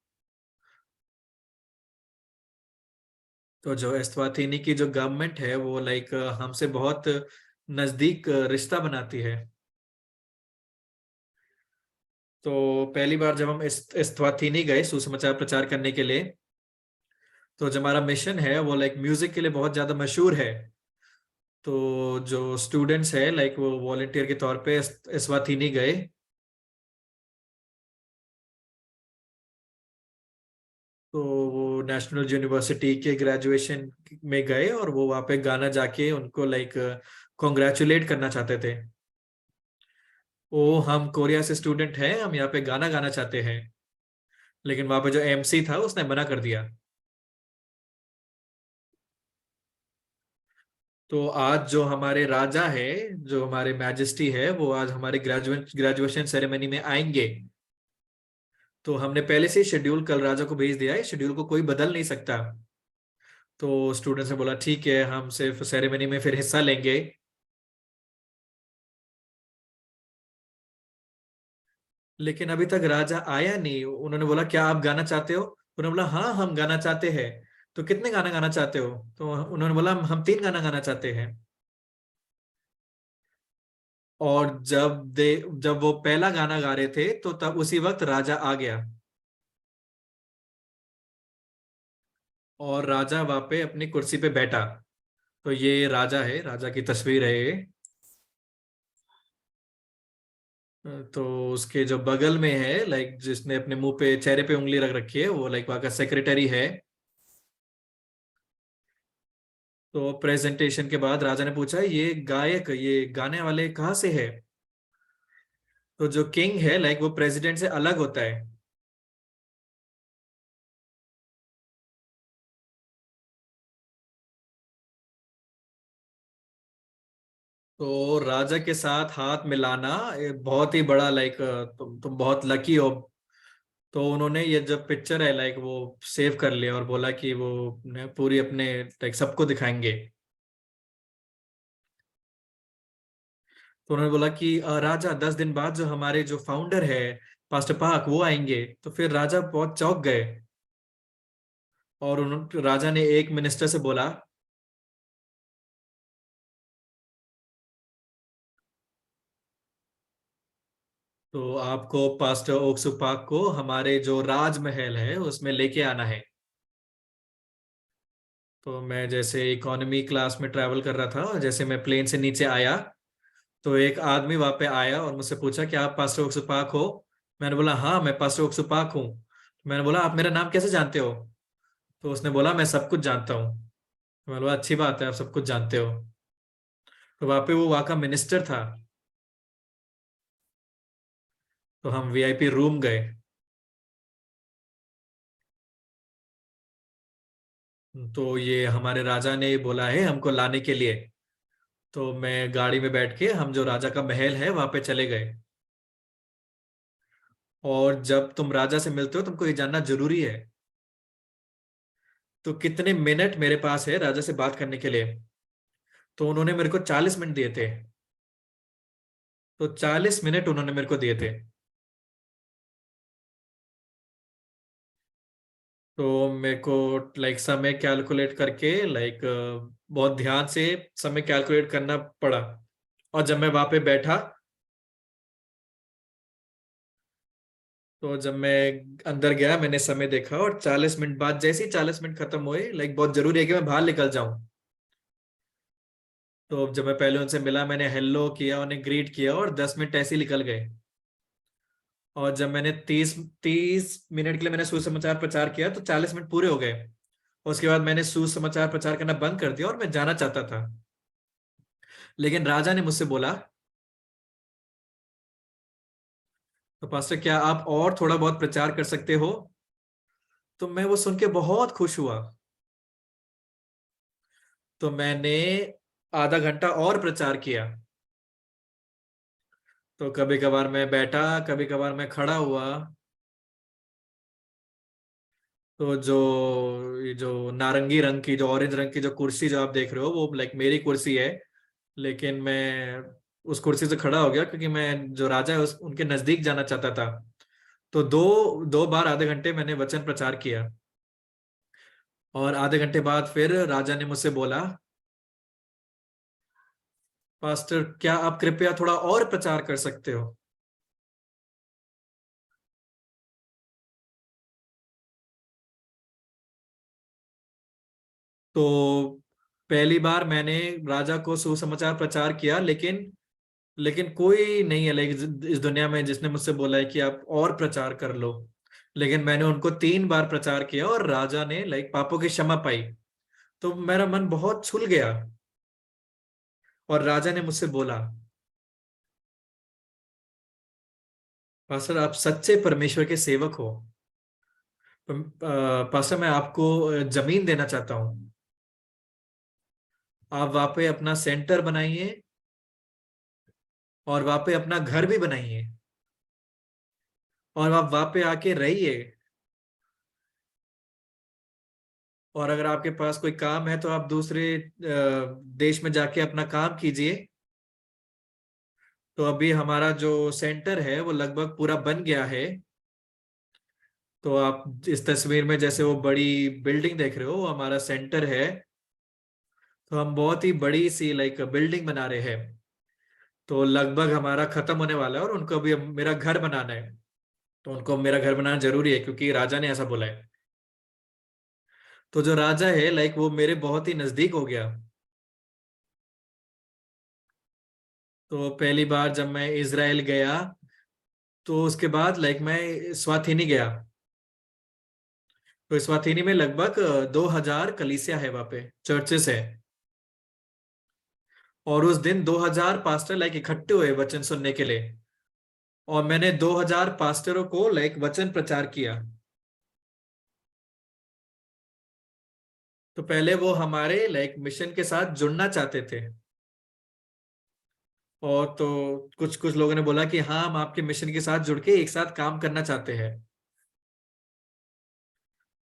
तो जो एस्वातिनी की जो गवर्नमेंट है वो लाइक हमसे बहुत नजदीक रिश्ता बनाती है। तो पहली बार जब हम एस्वातिनी गए सुसमाचार प्रचार करने के लिए, तो जो हमारा मिशन है वो लाइक म्यूजिक के लिए बहुत ज्यादा मशहूर है। तो जो स्टूडेंट्स है लाइक वो वॉलेंटियर के तौर पे एस्वातिनी गए। तो वो नेशनल यूनिवर्सिटी के ग्रेजुएशन में गए और वो वहाँ पे गाना जाके उनको लाइक कॉन्ग्रेचुलेट करना चाहते थे। ओ हम कोरिया से स्टूडेंट हैं, हम यहाँ पे गाना गाना चाहते हैं। लेकिन वहाँ पे जो एमसी था उसने मना कर दिया। तो आज जो हमारे राजा है, जो हमारे मैजेस्टी है, वो आज हमारे ग्रेजुएशन सेरेमनी में आएंगे। तो हमने पहले से ही शेड्यूल कल राजा को भेज दिया है, शेड्यूल को कोई बदल नहीं सकता। तो स्टूडेंट्स ने बोला ठीक है, हम सिर्फ सेरेमनी में फिर हिस्सा लेंगे। लेकिन अभी तक राजा आया नहीं। उन्होंने बोला क्या आप गाना चाहते हो? उन्होंने बोला हाँ हम गाना चाहते हैं। तो कितने गाना गाना चाहते हो? तो उन्होंने बोला हम 3 गाना गाना चाहते हैं। और जब वो पहला गाना गा रहे थे तो तब उसी वक्त राजा आ गया। और राजा वहां पे अपनी कुर्सी पे बैठा। तो ये राजा है, राजा की तस्वीर है ये। तो उसके जो बगल में है लाइक जिसने अपने मुंह पे चेहरे पे उंगली रख रखी है वो लाइक वहां का सेक्रेटरी है। तो प्रेजेंटेशन के बाद राजा ने पूछा ये गायक, ये गाने वाले कहाँ से है? तो जो किंग है लाइक वो प्रेसिडेंट से अलग होता है। तो राजा के साथ हाथ मिलाना बहुत ही बड़ा लाइक तुम बहुत लकी हो। तो उन्होंने ये जब पिक्चर है लाइक वो सेव कर लिया और बोला कि वो पूरी अपने लाइक सबको दिखाएंगे। तो उन्होंने बोला कि राजा 10 दिन बाद जो हमारे जो फाउंडर है पास्टर पाक वो आएंगे। तो फिर राजा बहुत चौंक गए। और उन्होंने राजा ने एक मिनिस्टर से बोला। तो आपको पास्टर ओक्सुपाक को हमारे जो राजमहल है उसमें लेके आना है। तो मैं जैसे इकोनॉमी क्लास में ट्रैवल कर रहा था और जैसे मैं प्लेन से नीचे आया तो एक आदमी वहां पे आया और मुझसे पूछा कि आप पास्टर ओक्सुपाक हो? मैंने बोला हाँ मैं पास्टर ओक्सुपाक हूँ। मैंने बोला आप मेरा नाम कैसे जानते हो? तो उसने बोला मैं सब कुछ जानता हूँ। तो मैंने बोला अच्छी बात है, आप सब कुछ जानते हो। तो वहां पे वो वहां का मिनिस्टर था। तो हम वीआईपी रूम गए। तो ये हमारे राजा ने बोला है हमको लाने के लिए। तो मैं गाड़ी में बैठ के हम जो राजा का महल है वहां पे चले गए। और जब तुम राजा से मिलते हो तुमको ये जानना जरूरी है। तो कितने मिनट मेरे पास है राजा से बात करने के लिए? तो उन्होंने मेरे को 40 मिनट दिए थे। तो 40 मिनट उन्होंने मेरे को दिए थे। तो मेरे को लाइक समय कैलकुलेट करके लाइक बहुत ध्यान से समय कैलकुलेट करना पड़ा। और जब मैं वहां पे बैठा, तो जब मैं अंदर गया मैंने समय देखा और 40 मिनट बाद जैसे ही 40 मिनट खत्म हुए लाइक बहुत जरूरी है कि मैं बाहर निकल जाऊं। तो जब मैं पहले उनसे मिला मैंने हेलो किया, उन्हें ग्रीट किया और 10 मिनट ऐसे ही निकल गए। और जब मैंने 30 30 मिनट के लिए मैंने सुसमाचार प्रचार किया तो 40 मिनट पूरे हो गए। उसके बाद मैंने सुसमाचार प्रचार करना बंद कर दिया और मैं जाना चाहता था। लेकिन राजा ने मुझसे बोला तो पास्टर क्या आप और थोड़ा बहुत प्रचार कर सकते हो? तो मैं वो सुन के बहुत खुश हुआ। तो मैंने आधा घंटा और प्रचार किया। तो कभी कभार मैं बैठा, कभी कभार मैं खड़ा हुआ। तो ये जो नारंगी रंग की, जो ऑरेंज रंग की जो कुर्सी जो आप देख रहे हो, वो लाइक मेरी कुर्सी है। लेकिन मैं उस कुर्सी से खड़ा हो गया क्योंकि मैं जो राजा है उनके नजदीक जाना चाहता था। तो दो दो बार आधे घंटे मैंने वचन प्रचार किया। और आधे घंटे बाद फिर राजा ने मुझसे बोला, पास्टर क्या आप कृपया थोड़ा और प्रचार कर सकते हो? तो पहली बार मैंने राजा को सुसमाचार प्रचार किया, लेकिन कोई नहीं है लाइक इस दुनिया में जिसने मुझसे बोला है कि आप और प्रचार कर लो। लेकिन मैंने उनको 3 बार प्रचार किया और राजा ने लाइक पापों की क्षमा पाई। तो मेरा मन बहुत छुल गया। और राजा ने मुझसे बोला, पास्टर आप सच्चे परमेश्वर के सेवक हो। पास्टर मैं आपको जमीन देना चाहता हूँ। आप वहां पे अपना सेंटर बनाइए और वहां पे अपना घर भी बनाइए और आप वहां पे आके रहिए। और अगर आपके पास कोई काम है तो आप दूसरे देश में जाके अपना काम कीजिए। तो अभी हमारा जो सेंटर है वो लगभग पूरा बन गया है। तो आप इस तस्वीर में जैसे वो बड़ी बिल्डिंग देख रहे हो, वो हमारा सेंटर है। तो हम बहुत ही बड़ी सी लाइक बिल्डिंग बना रहे हैं। तो लगभग हमारा खत्म होने वाला है और उनको अभी मेरा घर बनाना है। तो उनको मेरा घर बनाना जरूरी है क्योंकि राजा ने ऐसा बोला है। तो जो राजा है लाइक वो मेरे बहुत ही नजदीक हो गया। तो पहली बार जब मैं इज़राइल गया, तो उसके बाद लाइक मैं स्वाथिनी गया। तो स्वाथिनी में लगभग 2000 कलीसिया है, वहां पे चर्चेस है। और उस दिन 2000 पास्टर लाइक इकट्ठे हुए वचन सुनने के लिए। और मैंने 2000 पास्टरों को लाइक वचन प्रचार किया। तो पहले वो हमारे लाइक मिशन के साथ जुड़ना चाहते थे। और तो कुछ कुछ लोगों ने बोला कि हाँ हम आपके मिशन के साथ जुड़ के एक साथ काम करना चाहते हैं।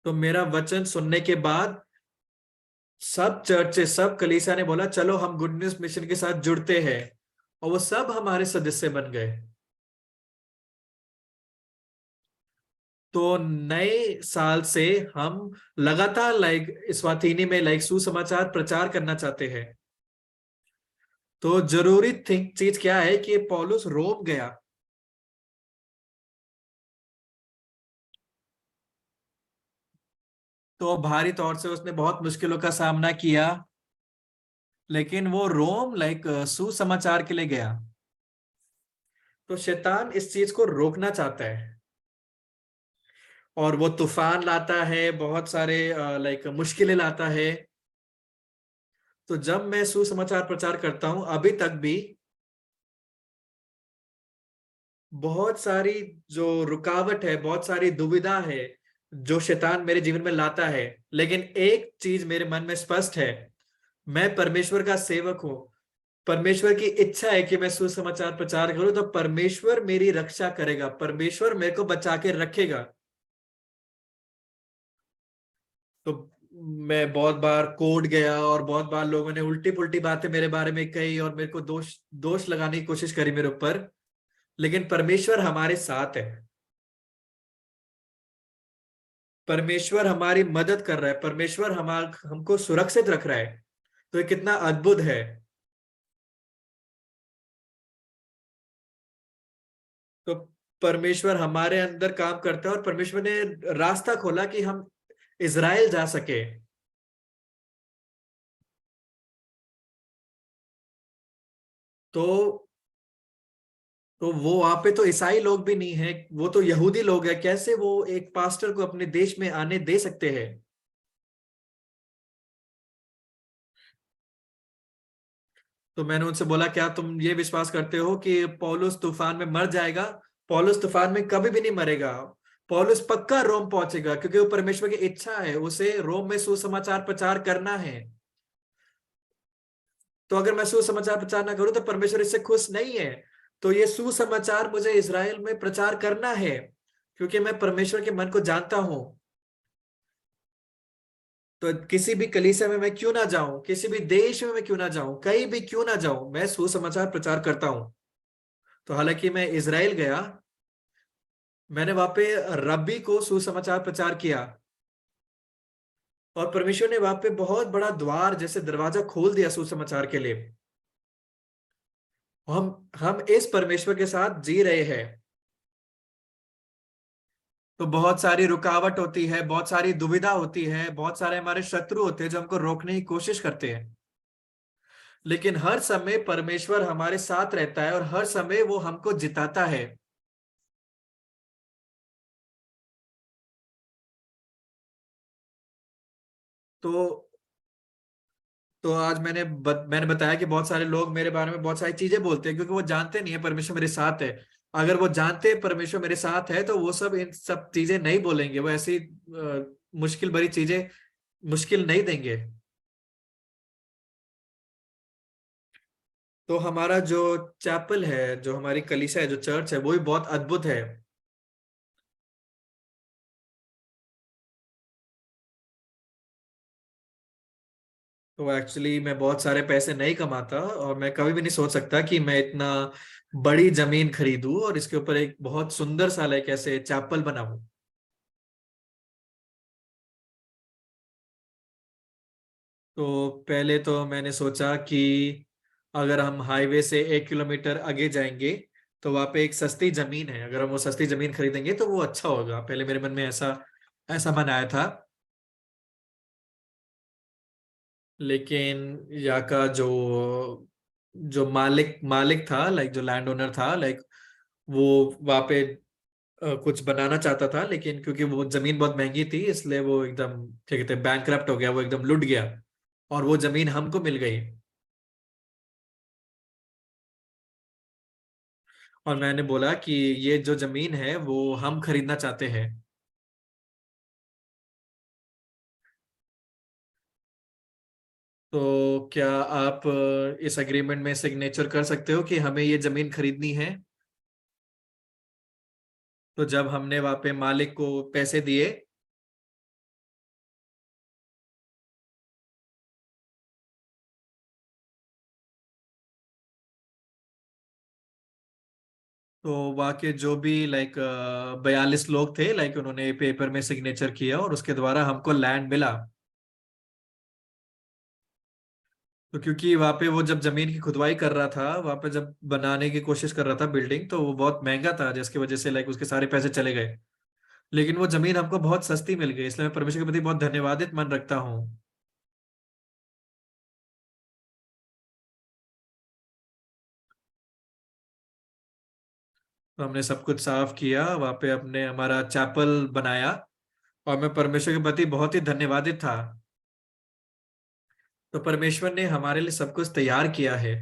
तो मेरा वचन सुनने के बाद सब चर्चेस, सब कलीसिया ने बोला चलो हम गुड न्यूज मिशन के साथ जुड़ते हैं। और वो सब हमारे सदस्य बन गए। तो नए साल से हम लगातार लाइक स्वातिनी में लाइक सुसमाचार प्रचार करना चाहते हैं। तो जरूरी थिंक चीज क्या है कि पौलुस रोम गया। तो भारी तौर से उसने बहुत मुश्किलों का सामना किया। लेकिन वो रोम लाइक सुसमाचार के लिए गया। तो शैतान इस चीज को रोकना चाहता है। और वो तूफान लाता है, बहुत सारे लाइक मुश्किलें लाता है। तो जब मैं सुसमाचार प्रचार करता हूं अभी तक भी बहुत सारी जो रुकावट है, बहुत सारी दुविधा है जो शैतान मेरे जीवन में लाता है। लेकिन एक चीज मेरे मन में स्पष्ट है, मैं परमेश्वर का सेवक हूं। परमेश्वर की इच्छा है कि मैं सुसमाचार प्रचार करूं, तो परमेश्वर मेरी रक्षा करेगा, परमेश्वर मेरे को बचा के रखेगा। तो मैं बहुत बार कोर्ट गया और बहुत बार लोगों ने उल्टी पुल्टी बातें मेरे बारे में कही और मेरे को दोष दोष लगाने की कोशिश करी मेरे ऊपर। लेकिन परमेश्वर हमारे साथ है। परमेश्वर हमारी मदद कर रहा है, परमेश्वर हमको सुरक्षित रख रहा है। तो ये कितना अद्भुत है। तो परमेश्वर हमारे अंदर काम करता है और परमेश्वर ने रास्ता खोला कि हम इज़राइल जा सके। तो वो वहां पे तो ईसाई लोग भी नहीं है, वो तो यहूदी लोग है, कैसे वो एक पास्टर को अपने देश में आने दे सकते हैं? तो मैंने उनसे बोला क्या तुम ये विश्वास करते हो कि पौलुस तूफान में मर जाएगा? पौलुस तूफान में कभी भी नहीं मरेगा। पौलुस पक्का रोम पहुंचेगा क्योंकि वो परमेश्वर की इच्छा है, उसे रोम में सुसमाचार प्रचार करना है। तो अगर मैं सुसमाचार प्रचार ना करूं तो परमेश्वर इससे खुश नहीं है। तो ये सुसमाचार मुझे इज़राइल में प्रचार करना है क्योंकि मैं परमेश्वर के मन को जानता हूं। तो किसी भी कलीसिया में मैं क्यों ना जाऊं, किसी भी देश में मैं क्यों ना जाऊं, कहीं भी क्यों ना जाऊं, मैं सुसमाचार प्रचार करता हूं। तो हालांकि मैं इज़राइल गया, मैंने वहां पे रब्बी को सुसमाचार प्रचार किया, और परमेश्वर ने वहां पे बहुत बड़ा द्वार जैसे दरवाजा खोल दिया सुसमाचार के लिए। हम इस परमेश्वर के साथ जी रहे हैं। तो बहुत सारी रुकावट होती है, बहुत सारी दुविधा होती है, बहुत सारे हमारे शत्रु होते हैं जो हमको रोकने की कोशिश करते हैं, लेकिन हर समय परमेश्वर हमारे साथ रहता है और हर समय वो हमको जिताता है। तो आज मैंने बताया कि बहुत सारे लोग मेरे बारे में बहुत सारी चीजें बोलते हैं, क्योंकि वो जानते नहीं है परमेश्वर मेरे साथ है। अगर वो जानते हैं परमेश्वर मेरे साथ है तो वो सब इन सब चीजें नहीं बोलेंगे, वो ऐसी मुश्किल भरी चीजें मुश्किल नहीं देंगे। तो हमारा जो चैपल है, जो हमारी कलीसिया है, जो चर्च है, वो भी बहुत अद्भुत है। तो एक्चुअली मैं बहुत सारे पैसे नहीं कमाता, और मैं कभी भी नहीं सोच सकता कि मैं इतना बड़ी जमीन खरीदूं और इसके ऊपर एक बहुत सुंदर सा लाइक ऐसे चैपल बनाऊं। तो पहले तो मैंने सोचा कि अगर हम हाईवे से 1 किलोमीटर आगे जाएंगे तो वहां पे एक सस्ती जमीन है, अगर हम वो सस्ती जमीन खरीदेंगे तो वो अच्छा होगा। पहले मेरे मन में ऐसा ऐसा मन आया था। लेकिन यहाँ का जो जो मालिक मालिक था, लाइक जो लैंड ओनर था, लाइक वो वहां पे कुछ बनाना चाहता था, लेकिन क्योंकि वो जमीन बहुत महंगी थी इसलिए वो एकदम क्या कहते हैं बैंकरप्ट हो गया, वो एकदम लुट गया, और वो जमीन हमको मिल गई। और मैंने बोला कि ये जो जमीन है वो हम खरीदना चाहते हैं। तो क्या आप इस एग्रीमेंट में सिग्नेचर कर सकते हो कि हमें ये जमीन खरीदनी है? तो जब हमने वहां पे मालिक को पैसे दिए, तो वहाँ के जो भी लाइक 42 लोग थे, लाइक उन्होंने पेपर में सिग्नेचर किया और उसके द्वारा हमको लैंड मिला। तो क्योंकि वहां पे वो जब जमीन की खुदवाई कर रहा था, वहां पे जब बनाने की कोशिश कर रहा था बिल्डिंग, तो वो बहुत महंगा था जिसकी वजह से लाइक उसके सारे पैसे चले गए। लेकिन वो जमीन हमको बहुत सस्ती मिल गई, इसलिए मैं परमेश्वर के प्रति बहुत धन्यवादित मन रखता हूँ। तो हमने सब कुछ साफ किया, वहां पे अपने हमारा चैपल बनाया, और मैं परमेश्वर के प्रति बहुत ही धन्यवादित था। तो परमेश्वर ने हमारे लिए सब कुछ तैयार किया है।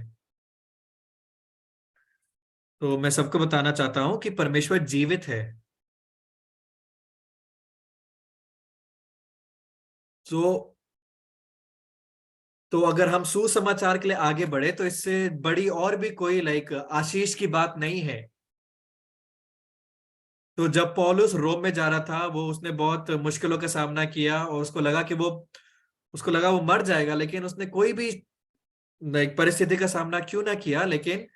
तो मैं सबको बताना चाहता हूँ कि परमेश्वर जीवित है। तो अगर हम सुसमाचार के लिए आगे बढ़े तो इससे बड़ी और भी कोई लाइक आशीष की बात नहीं है। तो जब पौलुस रोम में जा रहा था, वो उसने बहुत मुश्किलों का सामना किया, और उसको लगा वो मर जाएगा, लेकिन उसने कोई भी लाइक परिस्थिति का सामना क्यों ना किया, लेकिन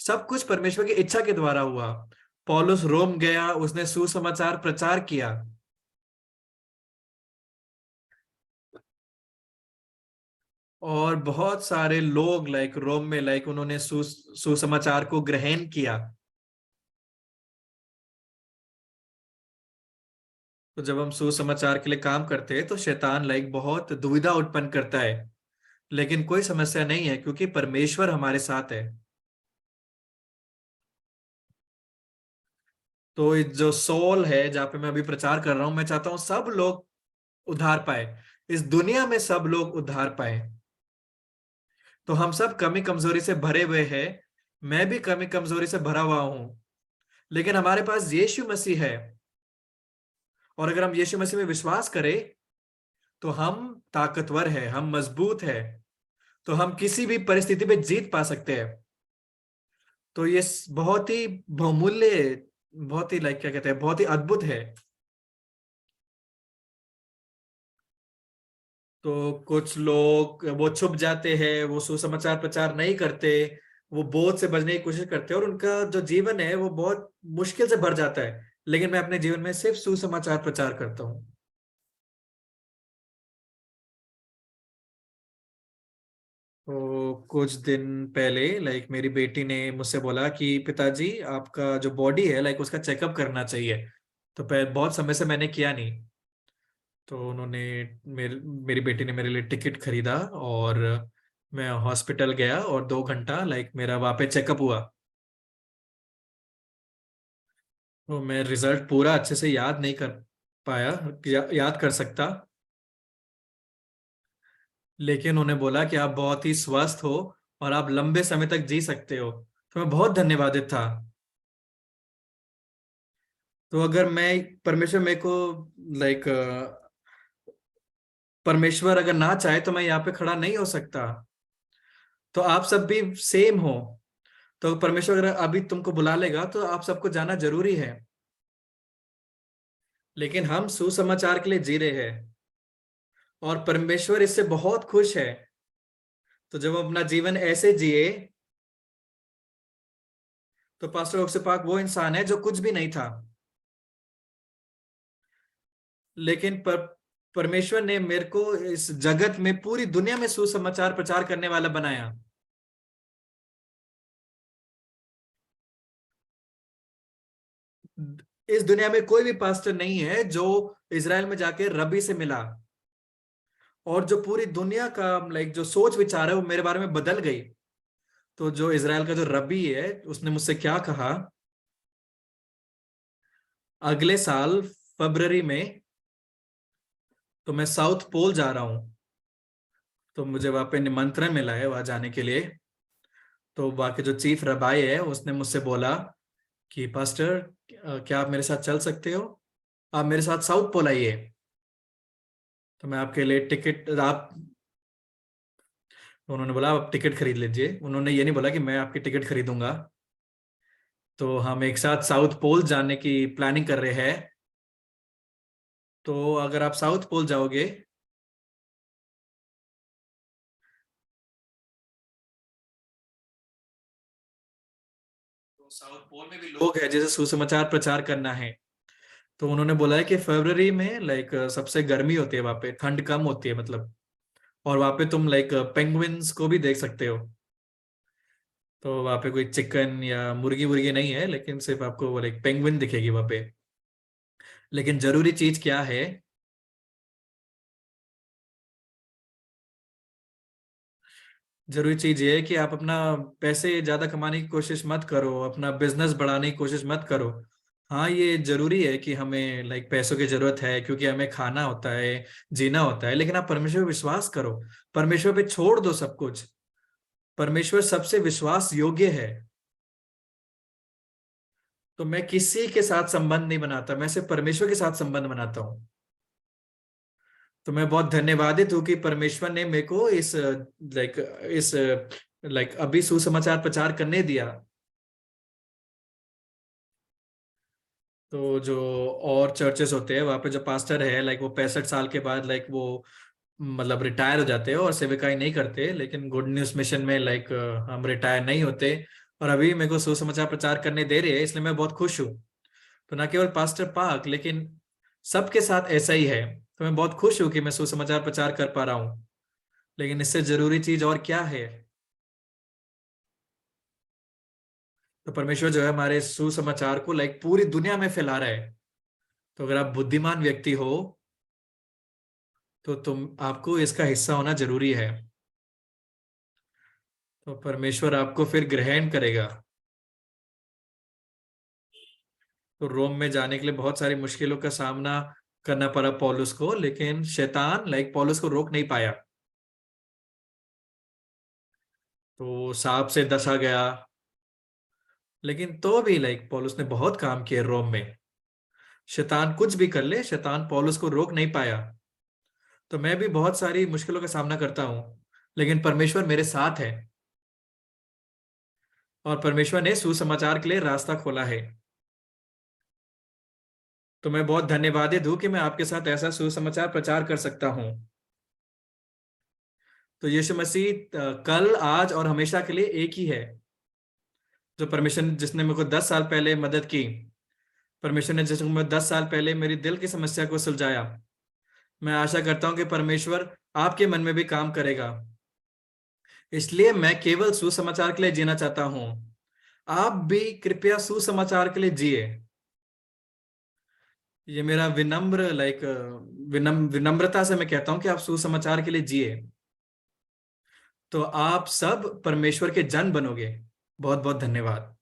सब कुछ परमेश्वर की इच्छा के द्वारा हुआ। पौलुस रोम गया, उसने सुसमाचार प्रचार किया, और बहुत सारे लोग लाइक रोम में लाइक उन्होंने सुसमाचार को ग्रहण किया। तो जब हम सुसमाचार के लिए काम करते हैं तो शैतान लाइक बहुत दुविधा उत्पन्न करता है, लेकिन कोई समस्या नहीं है क्योंकि परमेश्वर हमारे साथ है। तो ये जो सोल है जहाँ पे मैं अभी प्रचार कर रहा हूँ, मैं चाहता हूँ सब लोग उद्धार पाए, इस दुनिया में सब लोग उद्धार पाए। तो हम सब कमी कमजोरी से भरे हुए हैं, मैं भी कमी कमजोरी से भरा हुआ हूं, लेकिन हमारे पास यीशु मसीह है, और अगर हम यीशु मसीह में विश्वास करें तो हम ताकतवर है, हम मजबूत है, तो हम किसी भी परिस्थिति में जीत पा सकते हैं। तो ये बहुत ही बहुमूल्य, बहुत ही लाइक क्या कहते हैं, बहुत ही अद्भुत है। तो कुछ लोग वो छुप जाते हैं, वो सुसमाचार प्रचार नहीं करते, वो बोझ से बचने की कोशिश करते हैं और उनका जो जीवन है वो बहुत मुश्किल से भर जाता है। लेकिन मैं अपने जीवन में सिर्फ सुसमाचार प्रचार करता हूँ। तो कुछ दिन पहले मेरी बेटी ने मुझसे बोला कि पिताजी आपका जो बॉडी है उसका चेकअप करना चाहिए। तो बहुत समय से मैंने किया नहीं। तो उन्होंने मेरी बेटी ने मेरे लिए टिकट खरीदा और मैं हॉस्पिटल गया और 2 घंटा मेरा वहाँ पे चेकअप हुआ। तो मैं रिजल्ट पूरा अच्छे से याद नहीं कर पाया, याद कर सकता। लेकिन उन्हें बोला कि आप बहुत ही स्वस्थ हो और आप लंबे समय तक जी सकते हो। तो मैं बहुत धन्यवादित था। तो अगर मैं परमेश्वर मेरे को लाइक परमेश्वर अगर ना चाहे तो मैं यहाँ पे खड़ा नहीं हो सकता। तो आप सब भी सेम हो। तो परमेश्वर अगर अभी तुमको बुला लेगा तो आप सबको जाना जरूरी है। लेकिन हम सुसमाचार के लिए जी रहे हैं और परमेश्वर इससे बहुत खुश है। तो जब हम अपना जीवन ऐसे जिए तो पास्टर ओक्सपाक वो इंसान है जो कुछ भी नहीं था, लेकिन परमेश्वर ने मेरे को इस जगत में पूरी दुनिया में सुसमाचार प्रचार करने वाला बनाया। इस दुनिया में कोई भी पास्टर नहीं है जो इज़राइल में जाके रबी से मिला और जो पूरी दुनिया का जो सोच विचार है वो मेरे बारे में बदल गई। तो जो इज़राइल का जो रबी है उसने मुझसे क्या कहा, अगले साल फरवरी में तो मैं साउथ पोल जा रहा हूँ। तो मुझे वहां पे निमंत्रण मिला है वहां जाने के लिए। तो वहां के जो चीफ रबाई है उसने मुझसे बोला कि पास्टर क्या आप मेरे साथ चल सकते हो, आप मेरे साथ साउथ पोल आइए। तो मैं आपके लिए टिकट आप उन्होंने बोला आप टिकट खरीद लीजिए। उन्होंने ये नहीं बोला कि मैं आपकी टिकट खरीदूंगा। तो हम एक साथ साउथ पोल जाने की प्लानिंग कर रहे हैं। तो अगर आप साउथ पोल जाओगे तो साउथ पोल में भी लोग हैं जैसे सुसमाचार प्रचार करना है। तो उन्होंने बोला है कि फरवरी में सबसे गर्मी होती है, वहां पे ठंड कम होती है मतलब। और वहां पे तुम पेंगुइन्स को भी देख सकते हो। तो वहां पे कोई चिकन या मुर्गी मुर्गी नहीं है, लेकिन सिर्फ आपको वो पेंगुइन दिखेगी वहां पे। लेकिन जरूरी चीज क्या है, जरूरी चीज ये है कि आप अपना पैसे ज्यादा कमाने की कोशिश मत करो, अपना बिजनेस बढ़ाने की कोशिश मत करो। हाँ ये जरूरी है कि हमें पैसों की जरूरत है क्योंकि हमें खाना होता है, जीना होता है, लेकिन आप परमेश्वर पे विश्वास करो। परमेश्वर पे छोड़ दो सब कुछ। परमेश्वर सबसे विश्वास योग्य है। तो मैं किसी के साथ संबंध नहीं बनाता, मैं सिर्फ परमेश्वर के साथ संबंध बनाता हूँ। तो मैं बहुत धन्यवादित हूँ कि परमेश्वर ने मेरे को इस अभी सुसमाचार प्रचार करने दिया। तो जो और चर्चेस होते हैं वहां पे जो पास्टर है वो 65 साल के बाद वो मतलब रिटायर हो जाते हैं और सेविकाई नहीं करते, लेकिन गुड न्यूज मिशन में हम रिटायर नहीं होते और अभी मेरे को सुसमाचार प्रचार करने दे रहे हैं, इसलिए मैं बहुत खुश हूँ। तो ना केवल पास्टर पाक लेकिन सबके साथ ऐसा ही है। तो मैं बहुत खुश हूँ कि मैं सुसमाचार प्रचार कर पा रहा हूँ। लेकिन इससे जरूरी चीज और क्या है, तो परमेश्वर जो है हमारे सुसमाचार को पूरी दुनिया में फैला रहा है। तो अगर आप बुद्धिमान व्यक्ति हो तो तुम आपको इसका हिस्सा होना जरूरी है। तो परमेश्वर आपको फिर ग्रहण करेगा। तो रोम में जाने के लिए बहुत सारी मुश्किलों का सामना करना पड़ा पौलुस को, लेकिन शैतान पौलुस को रोक नहीं पाया। तो सांप से डसा गया, लेकिन तो भी पौलुस ने बहुत काम किए रोम में। शैतान कुछ भी कर ले, शैतान पौलुस को रोक नहीं पाया। तो मैं भी बहुत सारी मुश्किलों का सामना करता हूँ, लेकिन परमेश्वर मेरे साथ है और परमेश्वर ने सुसमाचार के लिए रास्ता खोला है। तो मैं बहुत धन्यवादित हूँ कि मैं आपके साथ ऐसा सुसमाचार प्रचार कर सकता हूँ। तो यीशु मसीह कल, आज और हमेशा के लिए एक ही है। जो परमेश्वर जिसने मेरे को 10 साल पहले मदद की, परमेश्वर ने जिसको 10 साल पहले मेरी दिल की समस्या को सुलझाया, मैं आशा करता हूं कि परमेश्वर आपके मन में भी काम करेगा। इसलिए मैं केवल सुसमाचार के लिए जीना चाहता हूं। आप भी कृपया सुसमाचार के लिए जिए। ये मेरा विनम्रता से मैं कहता हूं कि आप सुसमाचार के लिए जिए, तो आप सब परमेश्वर के जन बनोगे। बहुत बहुत धन्यवाद।